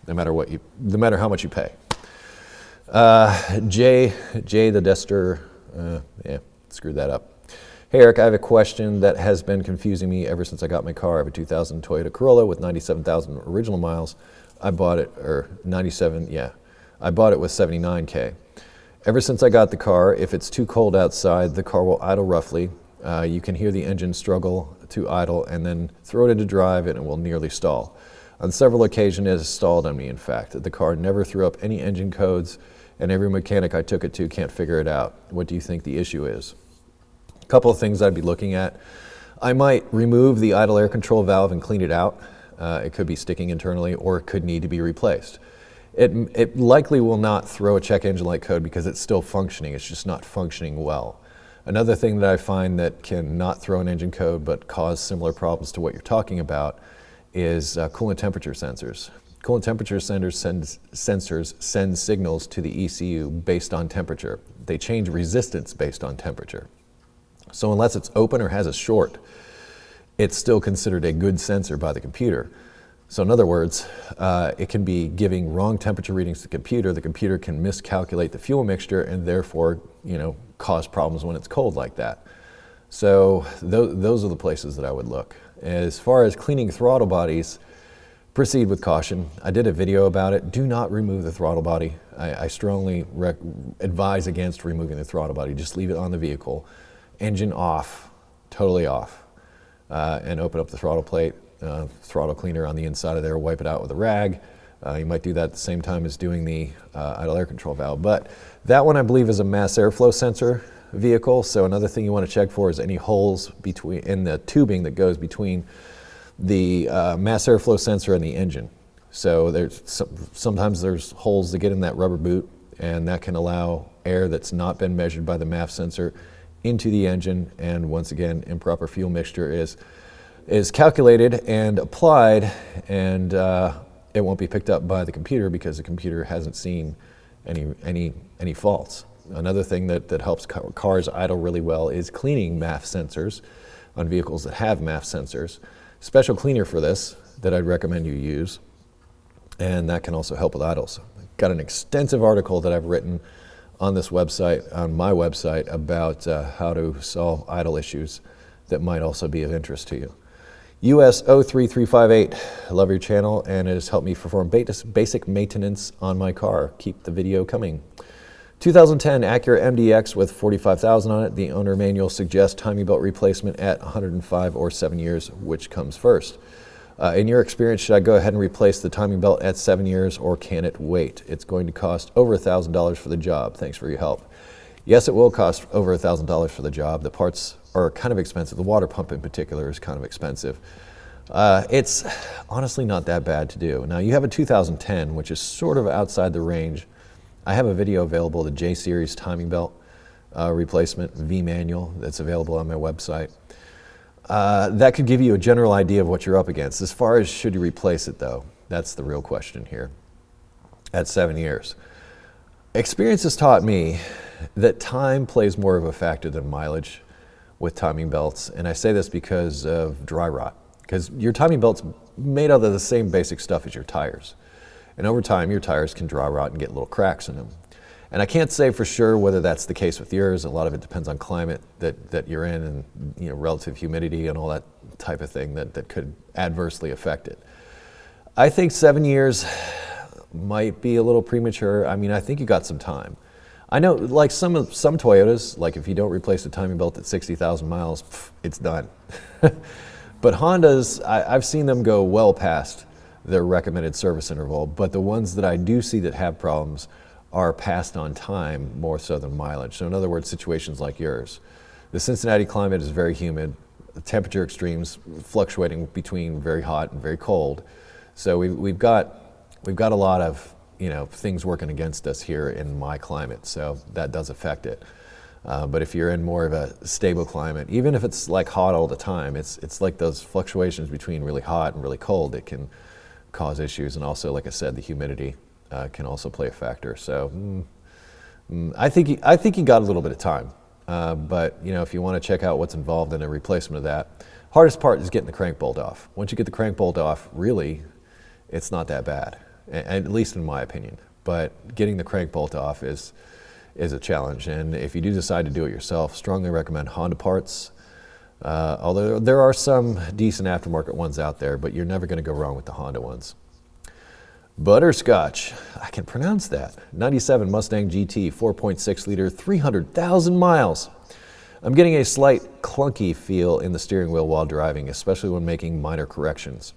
no matter how much you pay. Jay the Dester, yeah, screwed that up. Hey Eric, I have a question that has been confusing me ever since I got my car. I have a 2000 Toyota Corolla with 97,000 original miles. I bought it, or 97, yeah. I bought it with 79K. Ever since I got the car, if it's too cold outside, the car will idle roughly. You can hear the engine struggle to idle and then throw it into drive and it will nearly stall. On several occasions it has stalled on me, in fact. The car never threw up any engine codes and every mechanic I took it to can't figure it out. What do you think the issue is? A couple of things I'd be looking at. I might remove the idle air control valve and clean it out. It could be sticking internally or it could need to be replaced. It likely will not throw a check engine light code because it's still functioning. It's just not functioning well. Another thing that I find that can not throw an engine code but cause similar problems to what you're talking about is coolant temperature sensors. Coolant temperature sensors send signals to the ECU based on temperature. They change resistance based on temperature. So unless it's open or has a short, it's still considered a good sensor by the computer. So in other words, it can be giving wrong temperature readings to the computer. The computer can miscalculate the fuel mixture and therefore, cause problems when it's cold like that. So those are the places that I would look. As far as cleaning throttle bodies, proceed with caution. I did a video about it. Do not remove the throttle body. I strongly advise against removing the throttle body. Just leave it on the vehicle. Engine off, totally off, and open up the throttle plate, throttle cleaner on the inside of there, wipe it out with a rag. You might do that at the same time as doing the idle air control valve. But that one I believe is a mass airflow sensor vehicle. So another thing you want to check for is any holes in the tubing that goes between the mass airflow sensor and the engine. So sometimes there's holes that get in that rubber boot, and that can allow air that's not been measured by the MAF sensor into the engine, and once again, improper fuel mixture is calculated and applied, and it won't be picked up by the computer because the computer hasn't seen any faults. Another thing that helps cars idle really well is cleaning MAF sensors on vehicles that have MAF sensors. Special cleaner for this that I'd recommend you use, and that can also help with idles. Got an extensive article that I've written on this website, on my website, about how to solve idle issues that might also be of interest to you. US 03358, I love your channel, and it has helped me perform basic maintenance on my car. Keep the video coming. 2010 Acura MDX with 45,000 on it. The owner manual suggests timing belt replacement at 105 or 7 years. Which comes first? In your experience, should I go ahead and replace the timing belt at 7 years, or can it wait? It's going to cost over $1,000 for the job. Thanks for your help. Yes, it will cost over $1,000 for the job. The parts are kind of expensive. The water pump in particular is kind of expensive. It's honestly not that bad to do. Now, you have a 2010, which is sort of outside the range. I have a video available, the J-Series timing belt replacement V manual that's available on my website. That could give you a general idea of what you're up against. As far as should you replace it, though, that's the real question here. At 7 years. Experience has taught me that time plays more of a factor than mileage with timing belts, and I say this because of dry rot. Because your timing belt's made out of the same basic stuff as your tires. And over time, your tires can dry rot and get little cracks in them. And I can't say for sure whether that's the case with yours. A lot of it depends on climate that you're in, and relative humidity and all that type of thing that could adversely affect it. I think 7 years might be a little premature. I mean, I think you got some time. I know, like some Toyotas, like if you don't replace the timing belt at 60,000 miles, it's done. But Hondas, I've seen them go well past their recommended service interval, but the ones that I do see that have problems are passed on time more so than mileage. So in other words, situations like yours. The Cincinnati climate is very humid, the temperature extremes fluctuating between very hot and very cold. So we've got a lot of things working against us here in my climate, so that does affect it. But if you're in more of a stable climate, even if it's like hot all the time, it's like those fluctuations between really hot and really cold that can cause issues. And also, like I said, the humidity can also play a factor. So I think you got a little bit of time. But if you want to check out what's involved in a replacement of that, hardest part is getting the crank bolt off. Once you get the crank bolt off, really, it's not that bad, at least in my opinion. But getting the crank bolt off is a challenge. And if you do decide to do it yourself, strongly recommend Honda parts. Although there are some decent aftermarket ones out there, but you're never going to go wrong with the Honda ones. Butterscotch, I can pronounce that. 97 Mustang GT, 4.6 liter, 300,000 miles. I'm getting a slight clunky feel in the steering wheel while driving, especially when making minor corrections.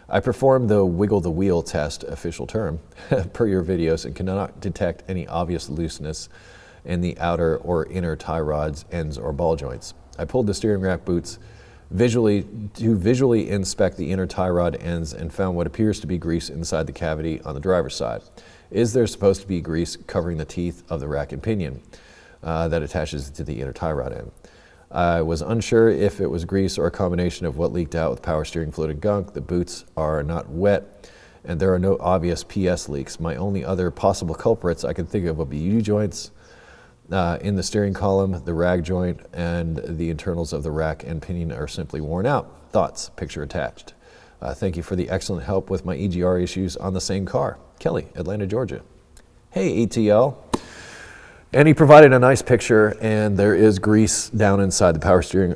I performed the wiggle the wheel test, official term, per your videos, and cannot detect any obvious looseness in the outer or inner tie rods, ends, or ball joints. I pulled the steering rack boots to visually inspect the inner tie rod ends and found what appears to be grease inside the cavity on the driver's side. Is there supposed to be grease covering the teeth of the rack and pinion that attaches to the inner tie rod end? I was unsure if it was grease or a combination of what leaked out with power steering fluid and gunk. The boots are not wet and there are no obvious PS leaks. My only other possible culprits I can think of would be U-joints in the steering column, the rag joint, and the internals of the rack and pinion are simply worn out. Thoughts, picture attached. Thank you for the excellent help with my EGR issues on the same car. Kelly, Atlanta, Georgia. Hey, ATL. And he provided a nice picture, and there is grease down inside the power steering,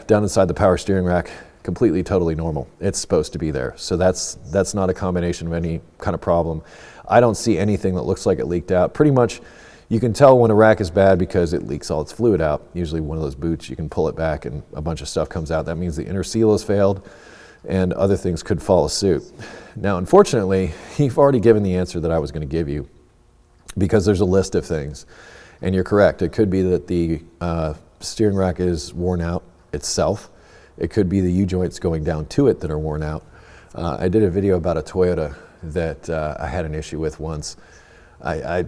down inside the power steering rack. Completely, totally normal. It's supposed to be there. So that's not a combination of any kind of problem. I don't see anything that looks like it leaked out. Pretty much, you can tell when a rack is bad because it leaks all its fluid out. Usually one of those boots, you can pull it back and a bunch of stuff comes out. That means the inner seal has failed and other things could follow suit. Now, unfortunately, you've already given the answer that I was going to give you because there's a list of things. And you're correct. It could be that the steering rack is worn out itself. It could be the U-joints going down to it that are worn out. I did a video about a Toyota that I had an issue with once. I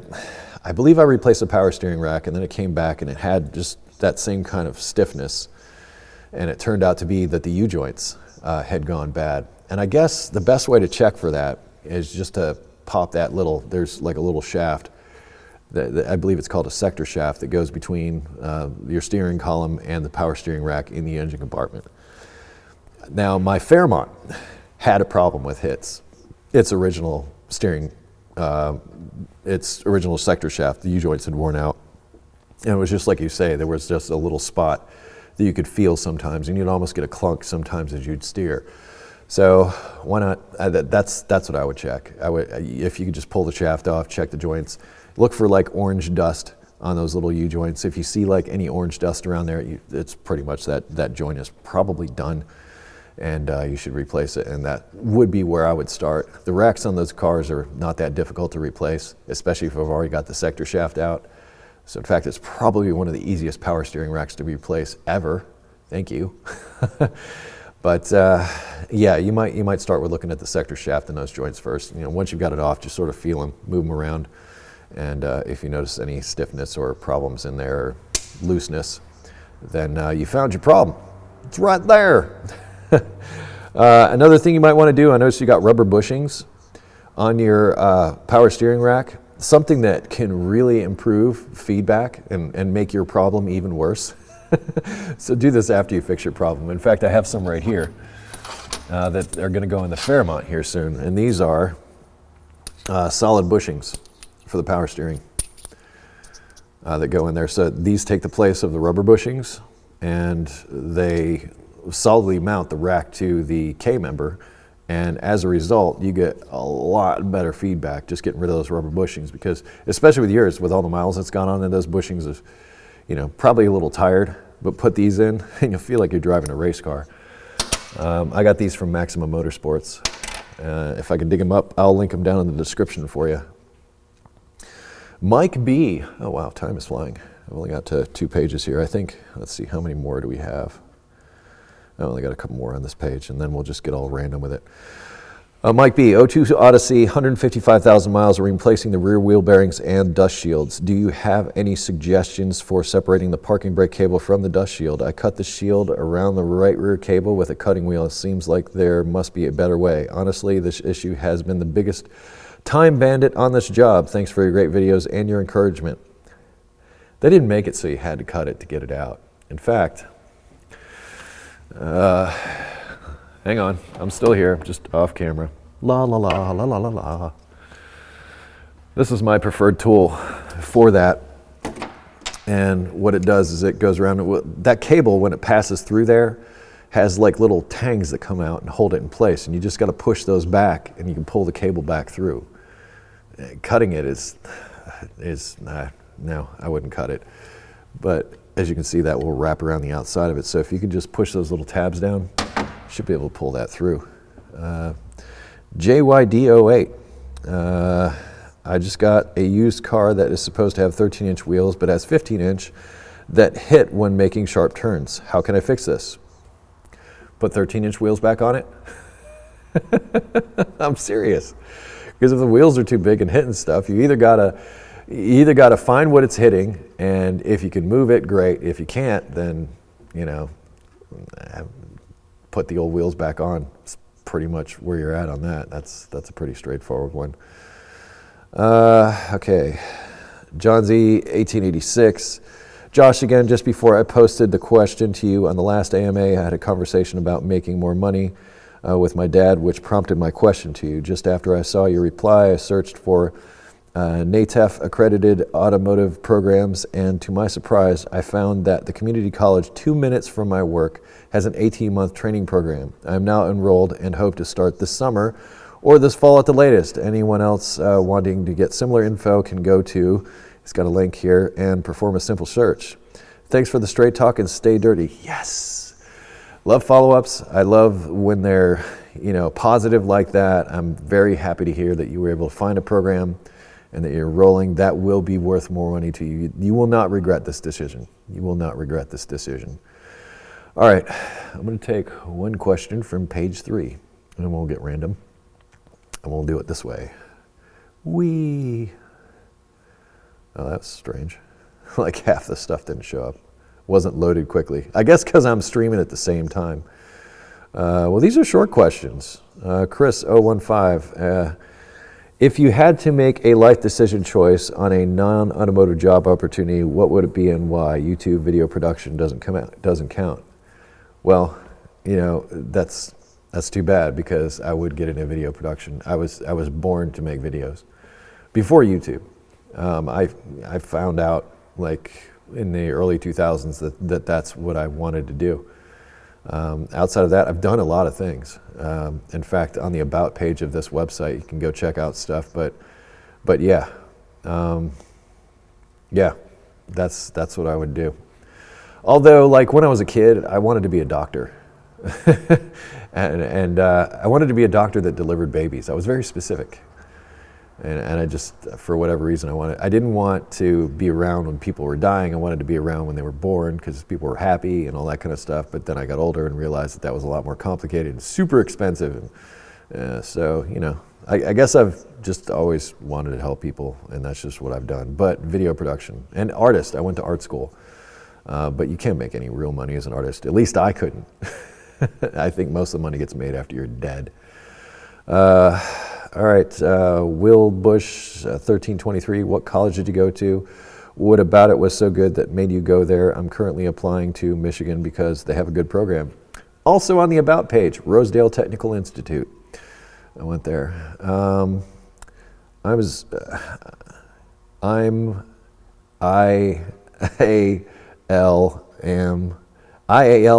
believe I replaced the power steering rack and then it came back and it had just that same kind of stiffness. And it turned out to be that the U-joints had gone bad. And I guess the best way to check for that is just to pop that there's like a little shaft. I believe it's called a sector shaft that goes between your steering column and the power steering rack in the engine compartment. Now, my Fairmont had a problem with its original steering, its original sector shaft. The U-joints had worn out. And it was just like you say, there was just a little spot that you could feel sometimes, and you'd almost get a clunk sometimes as you'd steer. So why not? That's what I would check. If you could just pull the shaft off, check the joints, look for like orange dust on those little U-joints. If you see like any orange dust around there, it's pretty much that joint is probably done, and you should replace it. And that would be where I would start. The racks on those cars are not that difficult to replace, especially if I've already got the sector shaft out. So in fact, it's probably one of the easiest power steering racks to replace ever. Thank you. But yeah, you might start with looking at the sector shaft and those joints first. Once you've got it off, just sort of feel them, move them around. And if you notice any stiffness or problems in there, or looseness, then you found your problem. It's right there. Another thing you might want to do, I noticed you got rubber bushings on your power steering rack. Something that can really improve feedback and make your problem even worse. So do this after you fix your problem. In fact, I have some right here that are going to go in the Fairmont here soon. And these are solid bushings for the power steering that go in there. So these take the place of the rubber bushings, and they solidly mount the rack to the K-member. And as a result, you get a lot better feedback just getting rid of those rubber bushings, because especially with yours, with all the miles that's gone on in those bushings, is probably a little tired, but put these in and you'll feel like you're driving a race car. I got these from Maximum Motorsports. If I can dig them up, I'll link them down in the description for you. Mike B. Oh wow, time is flying. I've only got 2 pages here, I think. Let's see, how many more do we have? I only got a couple more on this page, and then we'll just get all random with it. Mike B, O2 Odyssey, 155,000 miles, replacing the rear wheel bearings and dust shields. Do you have any suggestions for separating the parking brake cable from the dust shield? I cut the shield around the right rear cable with a cutting wheel. It seems like there must be a better way. Honestly, this issue has been the biggest time bandit on this job. Thanks for your great videos and your encouragement. They didn't make it so you had to cut it to get it out. In fact, hang on, I'm still here, just off camera. La la la la la la la. This is my preferred tool for that. And what it does is it goes around, that cable when it passes through there has like little tangs that come out and hold it in place. And you just gotta push those back and you can pull the cable back through. Cutting it no, I wouldn't cut it. But as you can see, that will wrap around the outside of it. So if you can just push those little tabs down, should be able to pull that through. JYD08. I just got a used car that is supposed to have 13-inch wheels, but has 15-inch that hit when making sharp turns. How can I fix this? Put 13-inch wheels back on it? I'm serious. Because if the wheels are too big and hitting stuff, you either gotta find what it's hitting, and if you can move it, great. If you can't, then, you know, put the old wheels back on. It's pretty much where you're at on that. That's a pretty straightforward one. Okay, John Z, 1886. Josh, again, just before I posted the question to you on the last AMA, I had a conversation about making more money with my dad, which prompted my question to you. Just after I saw your reply, I searched for NATEF accredited automotive programs, and to my surprise, I found that the community college 2 minutes from my work has an 18-month training program. I am now enrolled and hope to start this summer or this fall at the latest. Anyone else wanting to get similar info can go to, it's got a link here, and perform a simple search. Thanks for the straight talk and stay dirty. Yes. Love follow-ups. I love when they're, you know, positive like that. I'm very happy to hear that you were able to find a program and that you're rolling. That will be worth more money to you. You will not regret this decision. You will not regret this decision. All right, I'm going to take one question from page 3, and we'll get random, and we'll do it this way. Oh, that's strange. Like half the stuff didn't show up. Wasn't loaded quickly. I guess because I'm streaming at the same time. Well, these are short questions. Chris 015. If you had to make a life decision choice on a non-automotive job opportunity, what would it be and why? YouTube video production doesn't count. Well, you know, that's too bad, because I would get into video production. I was born to make videos before YouTube. I found out like in the early 2000s that's what I wanted to do. Outside of that, I've done a lot of things. In fact, on the About page of this website, you can go check out stuff. But yeah, that's what I would do. Although, like when I was a kid, I wanted to be a doctor, and I wanted to be a doctor that delivered babies. I was very specific, and I just, for whatever reason, I didn't want to be around when people were dying. I wanted to be around when they were born, because people were happy and all that kind of stuff. But then I got older and realized that was a lot more complicated and super expensive. And so, you know, I guess I've just always wanted to help people, and that's just what I've done. But video production and artist, I went to art school. But you can't make any real money as an artist. At least I couldn't. I think most of the money gets made after you're dead. All right, Will Bush, 1323, what college did you go to? What about it was so good that made you go there? I'm currently applying to Michigan because they have a good program. Also on the About page, Rosedale Technical Institute. I went there. IAL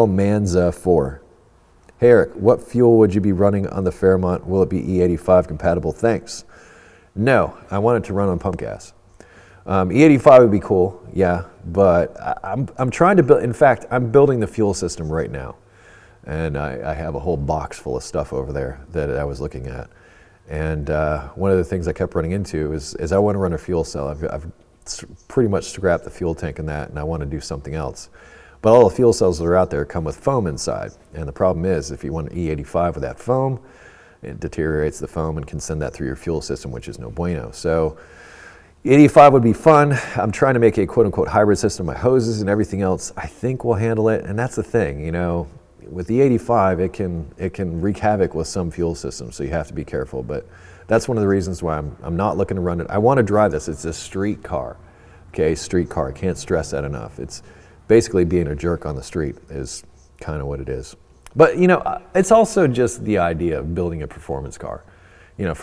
Manza 4. Hey Eric, what fuel would you be running on the Fairmont? Will it be E85 compatible? Thanks. No, I want it to run on pump gas. E85 would be cool, yeah, but I'm trying to build, in fact, I'm building the fuel system right now. And I have a whole box full of stuff over there that I was looking at. And one of the things I kept running into is I want to run a fuel cell. I've pretty much scrapped the fuel tank in that, and I want to do something else. But all the fuel cells that are out there come with foam inside. And the problem is, if you want an E85 with that foam, It deteriorates the foam and can send that through your fuel system, which is no bueno. So 85 would be fun. I'm trying to make a quote-unquote hybrid system. My hoses and everything else, I think will handle it. And that's the thing, you know, with the 85, it can wreak havoc with some fuel systems, so you have to be careful. But that's one of the reasons why I'm not looking to run it. I want to drive this. It's a street car, okay? Street car. I can't stress that enough. It's basically being a jerk on the street is kind of what it is. But, you know, it's also just the idea of building a performance car. You know,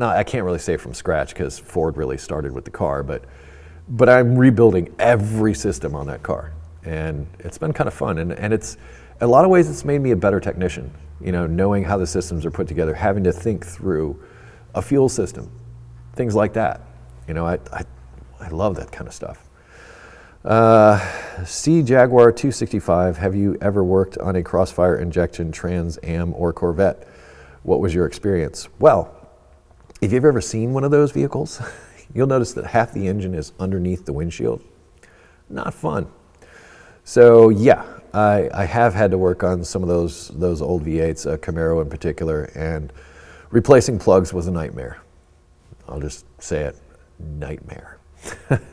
I can't really say from scratch because Ford really started with the car, but I'm rebuilding every system on that car. And it's been kind of fun. And it's, in a lot of ways, it's made me a better technician, you know, knowing how the systems are put together, having to think through a fuel system, things like that. You know, I love that kind of stuff. C Jaguar 265, have you ever worked on a Crossfire injection Trans Am or Corvette? What was your experience? Well, if you've ever seen one of those vehicles, you'll notice that half the engine is underneath the windshield. Not fun. So yeah, I have had to work on some of those old V8s, Camaro in particular, and replacing plugs was a nightmare. I'll just say it, nightmare.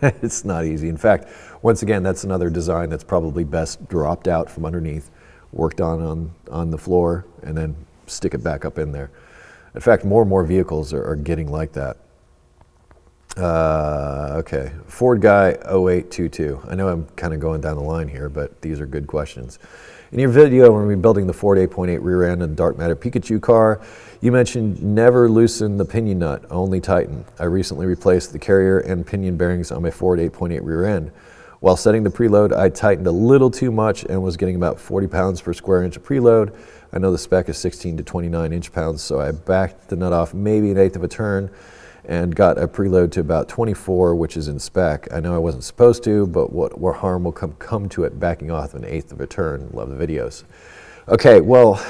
It's not easy. In fact, once again, that's another design that's probably best dropped out from underneath, worked on the floor, and then stick it back up in there. In fact, more and more vehicles are getting like that. Okay, Ford Guy 0822. I know I'm kind of going down the line here, but these are good questions. In your video when we were building the Ford 8.8 rear end and dark matter Pikachu car, you mentioned never loosen the pinion nut, only tighten. I recently replaced the carrier and pinion bearings on my Ford 8.8 rear end. While setting the preload, I tightened a little too much and was getting about 40 pounds per square inch of preload. I know the spec is 16 to 29 inch-pounds, so I backed the nut off maybe an eighth of a turn and got a preload to about 24, which is in spec. I know I wasn't supposed to, but what harm will come to it backing off an eighth of a turn? Love the videos. Okay, well,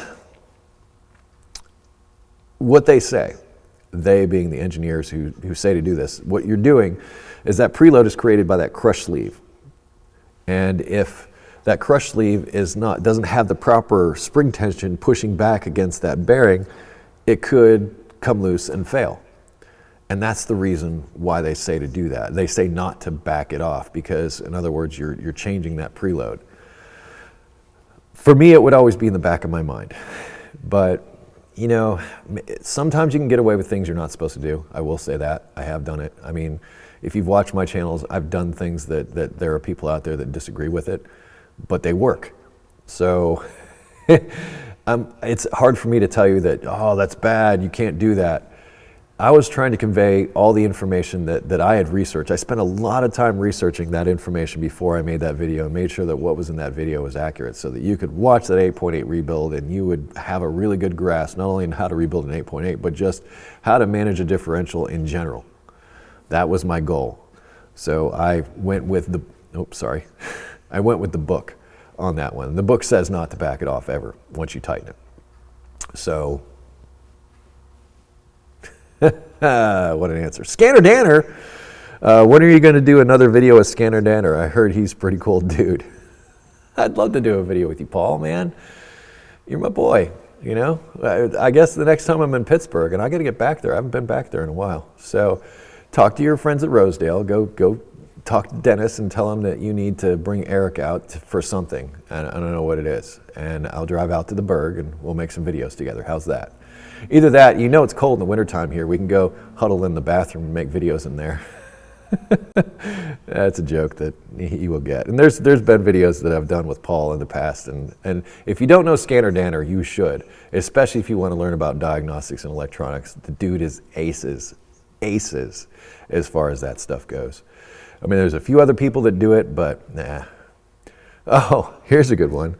what they say, they being the engineers who say to do this, what you're doing is that preload is created by that crush sleeve. And if that crush sleeve doesn't have the proper spring tension pushing back against that bearing, it could come loose and fail. And that's the reason why they say to do that. They say not to back it off because, in other words, you're changing that preload. For me, it would always be in the back of my mind. But, you know, sometimes you can get away with things you're not supposed to do. I will say that. I have done it. I mean, if you've watched my channels, I've done things that there are people out there that disagree with it, but they work. So it's hard for me to tell you that, oh, that's bad, you can't do that. I was trying to convey all the information that I had researched. I spent a lot of time researching that information before I made that video and made sure that what was in that video was accurate so that you could watch that 8.8 rebuild and you would have a really good grasp, not only on how to rebuild an 8.8, but just how to manage a differential in general. That was my goal. So I went with I went with the book on that one. The book says not to back it off ever once you tighten it. So, what an answer. Scanner Danner, when are you going to do another video with Scanner Danner? I heard he's a pretty cool dude. I'd love to do a video with you, Paul, man. You're my boy, you know? I guess the next time I'm in Pittsburgh, and I got to get back there. I haven't been back there in a while. So talk to your friends at Rosedale. Go talk to Dennis and tell him that you need to bring Eric out for something. And I don't know what it is. And I'll drive out to the Berg and we'll make some videos together. How's that? Either that, you know it's cold in the wintertime here. We can go huddle in the bathroom and make videos in there. That's a joke that he will get. And there's been videos that I've done with Paul in the past. And if you don't know Scanner Danner, you should, especially if you want to learn about diagnostics and electronics. The dude is aces as far as that stuff goes. I mean, there's a few other people that do it, but nah. Oh, here's a good one.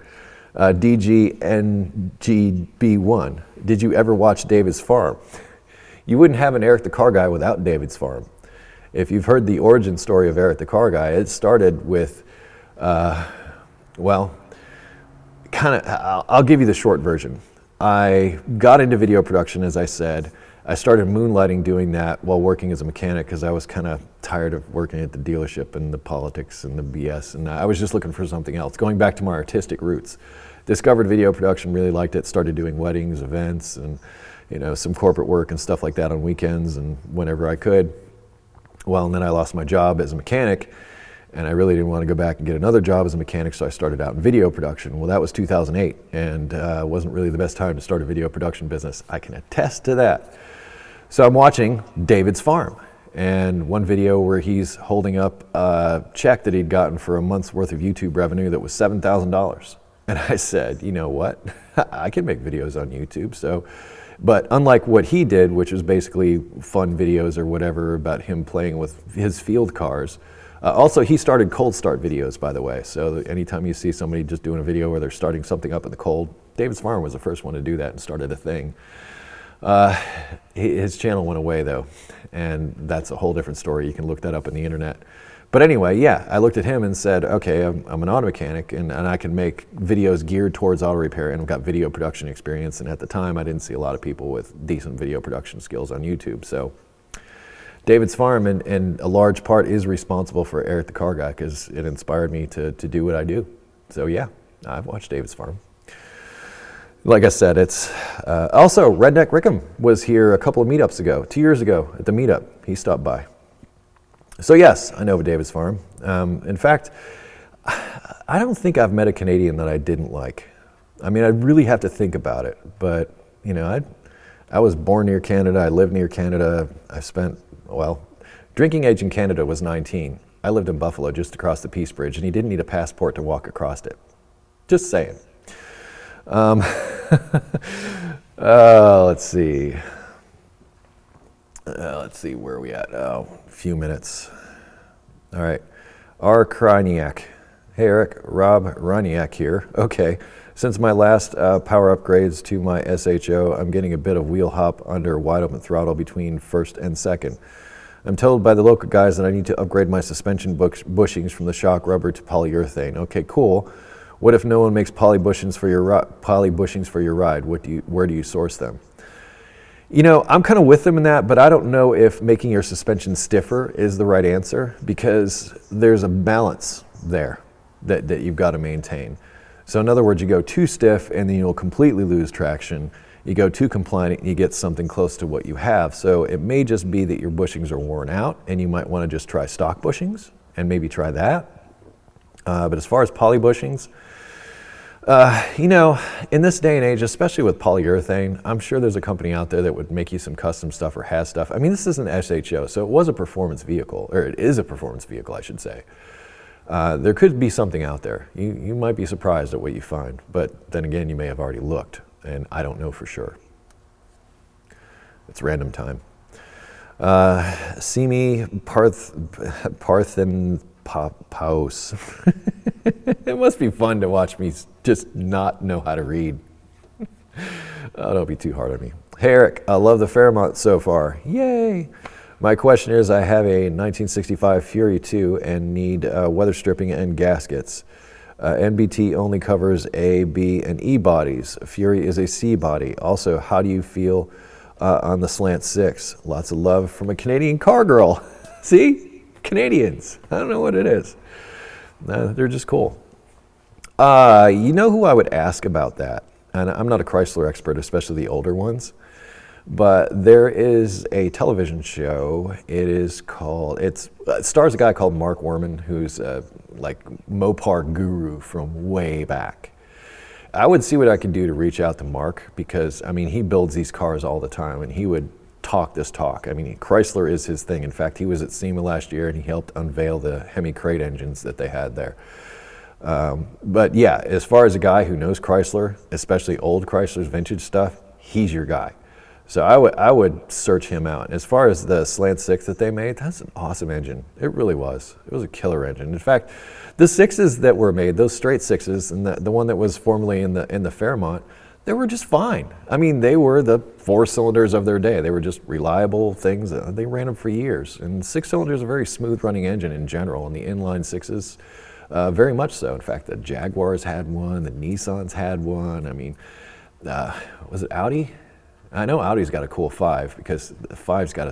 DGNGB1. Did you ever watch David's Farm? You wouldn't have an Eric the Car Guy without David's Farm. If you've heard the origin story of Eric the Car Guy, it started with, well, I'll give you the short version. I got into video production, as I said. I started moonlighting doing that while working as a mechanic because I was kind of tired of working at the dealership and the politics and the BS, and I was just looking for something else, going back to my artistic roots. discovered video production, really liked it, started doing weddings, events, and some corporate work and stuff like that on weekends and whenever I could. Well, and then I lost my job as a mechanic, and I really didn't want to go back and get another job as a mechanic, so I started out in video production. Well, that was 2008, and wasn't really the best time to start a video production business. I can attest to that. So I'm watching David's Farm, and one video where he's holding up a check that he'd gotten for a month's worth of YouTube revenue that was $7,000. And I said, you know what? I can make videos on YouTube. But unlike what he did, which was basically fun videos or whatever about him playing with his field cars, also he started cold start videos, by the way. So anytime you see somebody just doing a video where they're starting something up in the cold, David's Farm was the first one to do that and started a thing. His channel went away though, and that's a whole different story. You can look that up on the internet. But anyway, yeah, I looked at him and said, okay, I'm an auto mechanic, and I can make videos geared towards auto repair, and I've got video production experience. And at the time, I didn't see a lot of people with decent video production skills on YouTube. So David's Farm, in a large part, is responsible for Eric the Car Guy, because it inspired me to do what I do. So yeah, I've watched David's Farm. Like I said, it's also Redneck Rickham was here a couple of meetups ago, 2 years ago at the meetup. He stopped by. So yes, I know of David's Farm. In fact, I don't think I've met a Canadian that I didn't like. I mean, I'd really have to think about it, but I was born near Canada, I lived near Canada, drinking age in Canada was 19. I lived in Buffalo just across the Peace Bridge, and he didn't need a passport to walk across it. Just saying. Let's see. Let's see, where are we at? Oh, a few minutes. All right. R. Kryniak. Hey, Eric. Rob Ryniak here. Okay. Since my last power upgrades to my SHO, I'm getting a bit of wheel hop under wide open throttle between first and second. I'm told by the local guys that I need to upgrade my suspension bushings from the shock rubber to polyurethane. Okay, cool. What if no one makes poly bushings for your ride? Where do you source them? I'm kind of with them in that, but I don't know if making your suspension stiffer is the right answer, because there's a balance there that you've got to maintain. So in other words, you go too stiff and then you'll completely lose traction. You go too compliant and you get something close to what you have. So it may just be that your bushings are worn out, and you might want to just try stock bushings and maybe try that. But as far as poly bushings, in this day and age, especially with polyurethane, I'm sure there's a company out there that would make you some custom stuff or has stuff. I mean, this is an SHO, so it was a performance vehicle, or it is a performance vehicle, I should say. There could be something out there. You might be surprised at what you find, but then again, you may have already looked, and I don't know for sure. It's random time. Simi Parthen Paus. It must be fun to watch me just not know how to read. Oh, don't be too hard on me. Hey, Eric, I love the Fairmont so far. Yay! My question is, I have a 1965 Fury 2 and need weather stripping and gaskets. NBT only covers A, B, and E bodies. Fury is a C body. Also, how do you feel on the Slant 6? Lots of love from a Canadian car girl. See? Canadians. I don't know what it is. They're just cool. You know who I would ask about that? And I'm not a Chrysler expert, especially the older ones, but there is a television show. It stars a guy called Mark Werman, who's like Mopar guru from way back. I would see what I could do to reach out to Mark, because I mean, he builds these cars all the time, and he would talk this talk. I mean, Chrysler is his thing. In fact, he was at SEMA last year and he helped unveil the Hemi crate engines that they had there. But yeah, as far as a guy who knows Chrysler, especially old Chrysler's vintage stuff, he's your guy. So I would search him out. As far as the Slant 6 that they made, that's an awesome engine. It really was. It was a killer engine. In fact, the 6s that were made, those straight 6s, and the one that was formerly in the Fairmont, they were just fine. I mean, they were the 4 cylinders of their day. They were just reliable things. They ran them for years. And 6 cylinders are a very smooth running engine in general, and the inline 6s, very much so. In fact, the Jaguars had one, the Nissans had one. I mean, was it Audi? I know Audi's got a cool 5, because the 5's got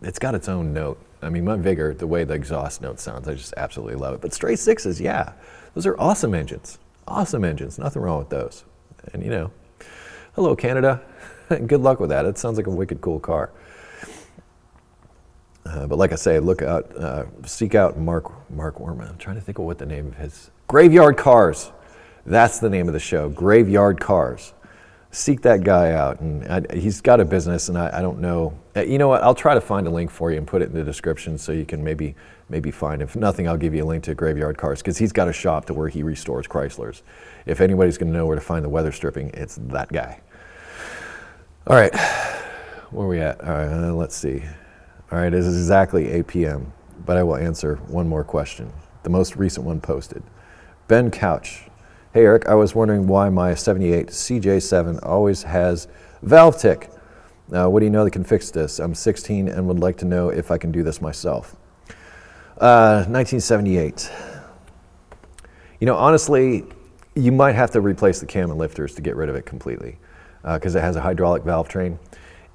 it's got its own note. I mean, my Vigor, the way the exhaust note sounds, I just absolutely love it. But straight 6s, yeah, those are awesome engines. Awesome engines, nothing wrong with those. And you know, hello Canada, good luck with that. It sounds like a wicked cool car. But like I say, look out, seek out Mark Worman. I'm trying to think of what the name of his, Graveyard Cars. That's the name of the show, Graveyard Cars. Seek that guy out, and he's got a business, and I don't know. You know what? I'll try to find a link for you and put it in the description so you can maybe find. If nothing, I'll give you a link to Graveyard Cars because he's got a shop to where he restores Chryslers. If anybody's going to know where to find the weather stripping, it's that guy. All right, where are we at? All right, let's see. All right, it is exactly 8 p.m., but I will answer one more question. The most recent one posted. Ben Couch. Hey Eric, I was wondering why my 78 CJ7 always has valve tick. What do you know that can fix this? I'm 16 and would like to know if I can do this myself. 1978. You know, honestly, you might have to replace the cam and lifters to get rid of it completely because it has a hydraulic valve train,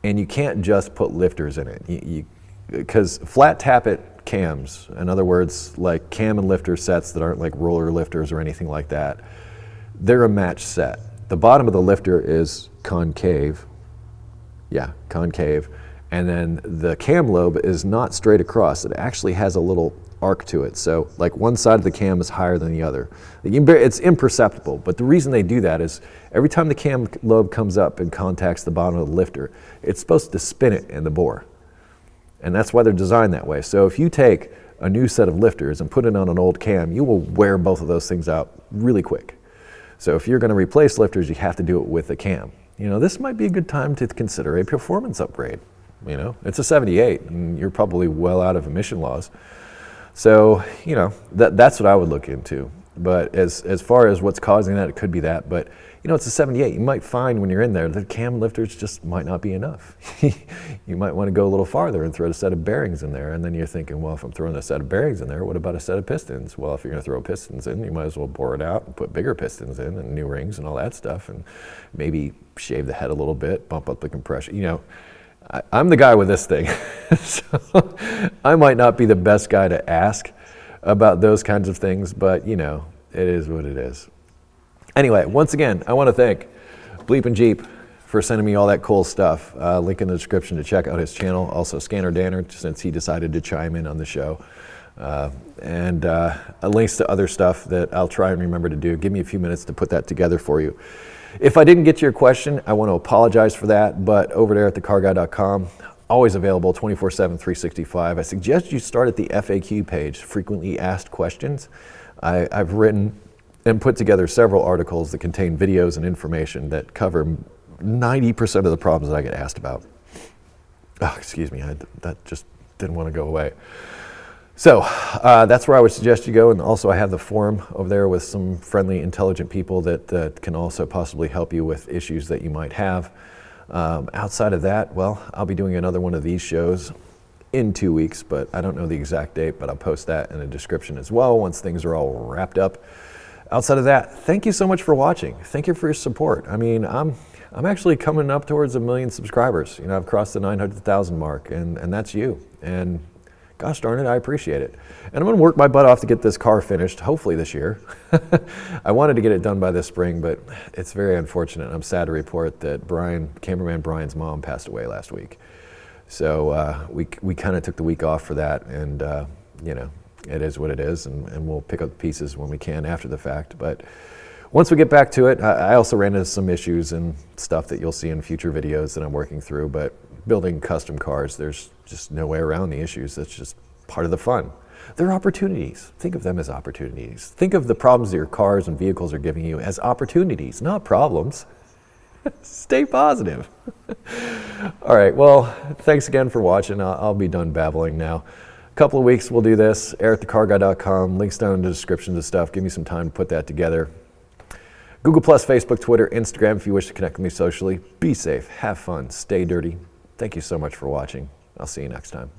and you can't just put lifters in it. Because flat tappet cams, in other words, like cam and lifter sets that aren't like roller lifters or anything like that, they're a match set. The bottom of the lifter is concave. Yeah, concave. And then the cam lobe is not straight across. It actually has a little arc to it. So like one side of the cam is higher than the other. It's imperceptible, but the reason they do that is every time the cam lobe comes up and contacts the bottom of the lifter, it's supposed to spin it in the bore. And that's why they're designed that way. So if you take a new set of lifters and put it on an old cam, you will wear both of those things out really quick. So if you're going to replace lifters, you have to do it with a cam. You know, this might be a good time to consider a performance upgrade. You know, it's a 78 and you're probably well out of emission laws. So, you know, that's what I would look into. But as far as what's causing that, it could be that. But, you know, it's a 78. You might find when you're in there, the cam lifters just might not be enough. You might want to go a little farther and throw a set of bearings in there. And then you're thinking, well, if I'm throwing a set of bearings in there, what about a set of pistons? Well, if you're going to throw pistons in, you might as well bore it out and put bigger pistons in and new rings and all that stuff. And maybe shave the head a little bit, bump up the compression. You know, I'm the guy with this thing. So I might not be the best guy to ask about those kinds of things, but you know, it is what it is. Anyway, once again, I want to thank Bleep and Jeep for sending me all that cool stuff. Link in the description to check out his channel. Also Scanner Danner, since he decided to chime in on the show. And links to other stuff that I'll try and remember to do. Give me a few minutes to put that together for you. If I didn't get to your question, I want to apologize for that, but over there at thecarguy.com, always available 24/7, 365. I suggest you start at the FAQ page, frequently asked questions. I've written and put together several articles that contain videos and information that cover 90% of the problems that I get asked about. Oh, excuse me, that just didn't want to go away. So that's where I would suggest you go. And also I have the forum over there with some friendly, intelligent people that can also possibly help you with issues that you might have. Outside of that, well, I'll be doing another one of these shows in 2 weeks, but I don't know the exact date, but I'll post that in the description as well once things are all wrapped up. Outside of that, thank you so much for watching. Thank you for your support. I mean, I'm actually coming up towards 1 million subscribers. You know, I've crossed the 900,000 mark, and that's you. And gosh darn it, I appreciate it. And I'm gonna work my butt off to get this car finished, hopefully this year. I wanted to get it done by this spring, but it's very unfortunate. I'm sad to report that cameraman Brian's mom passed away last week. So we kind of took the week off for that, and you know, it is what it is, and we'll pick up the pieces when we can after the fact. But once we get back to it, I also ran into some issues and stuff that you'll see in future videos that I'm working through, but building custom cars, there's just no way around the issues. That's just part of the fun. They're opportunities. Think of them as opportunities. Think of the problems that your cars and vehicles are giving you as opportunities, not problems. Stay positive. All right, well, thanks again for watching. I'll be done babbling now. A couple of weeks we'll do this. EricTheCarGuy.com, links down in the description to stuff. Give me some time to put that together. Google+, Facebook, Twitter, Instagram if you wish to connect with me socially. Be safe, have fun, stay dirty. Thank you so much for watching. I'll see you next time.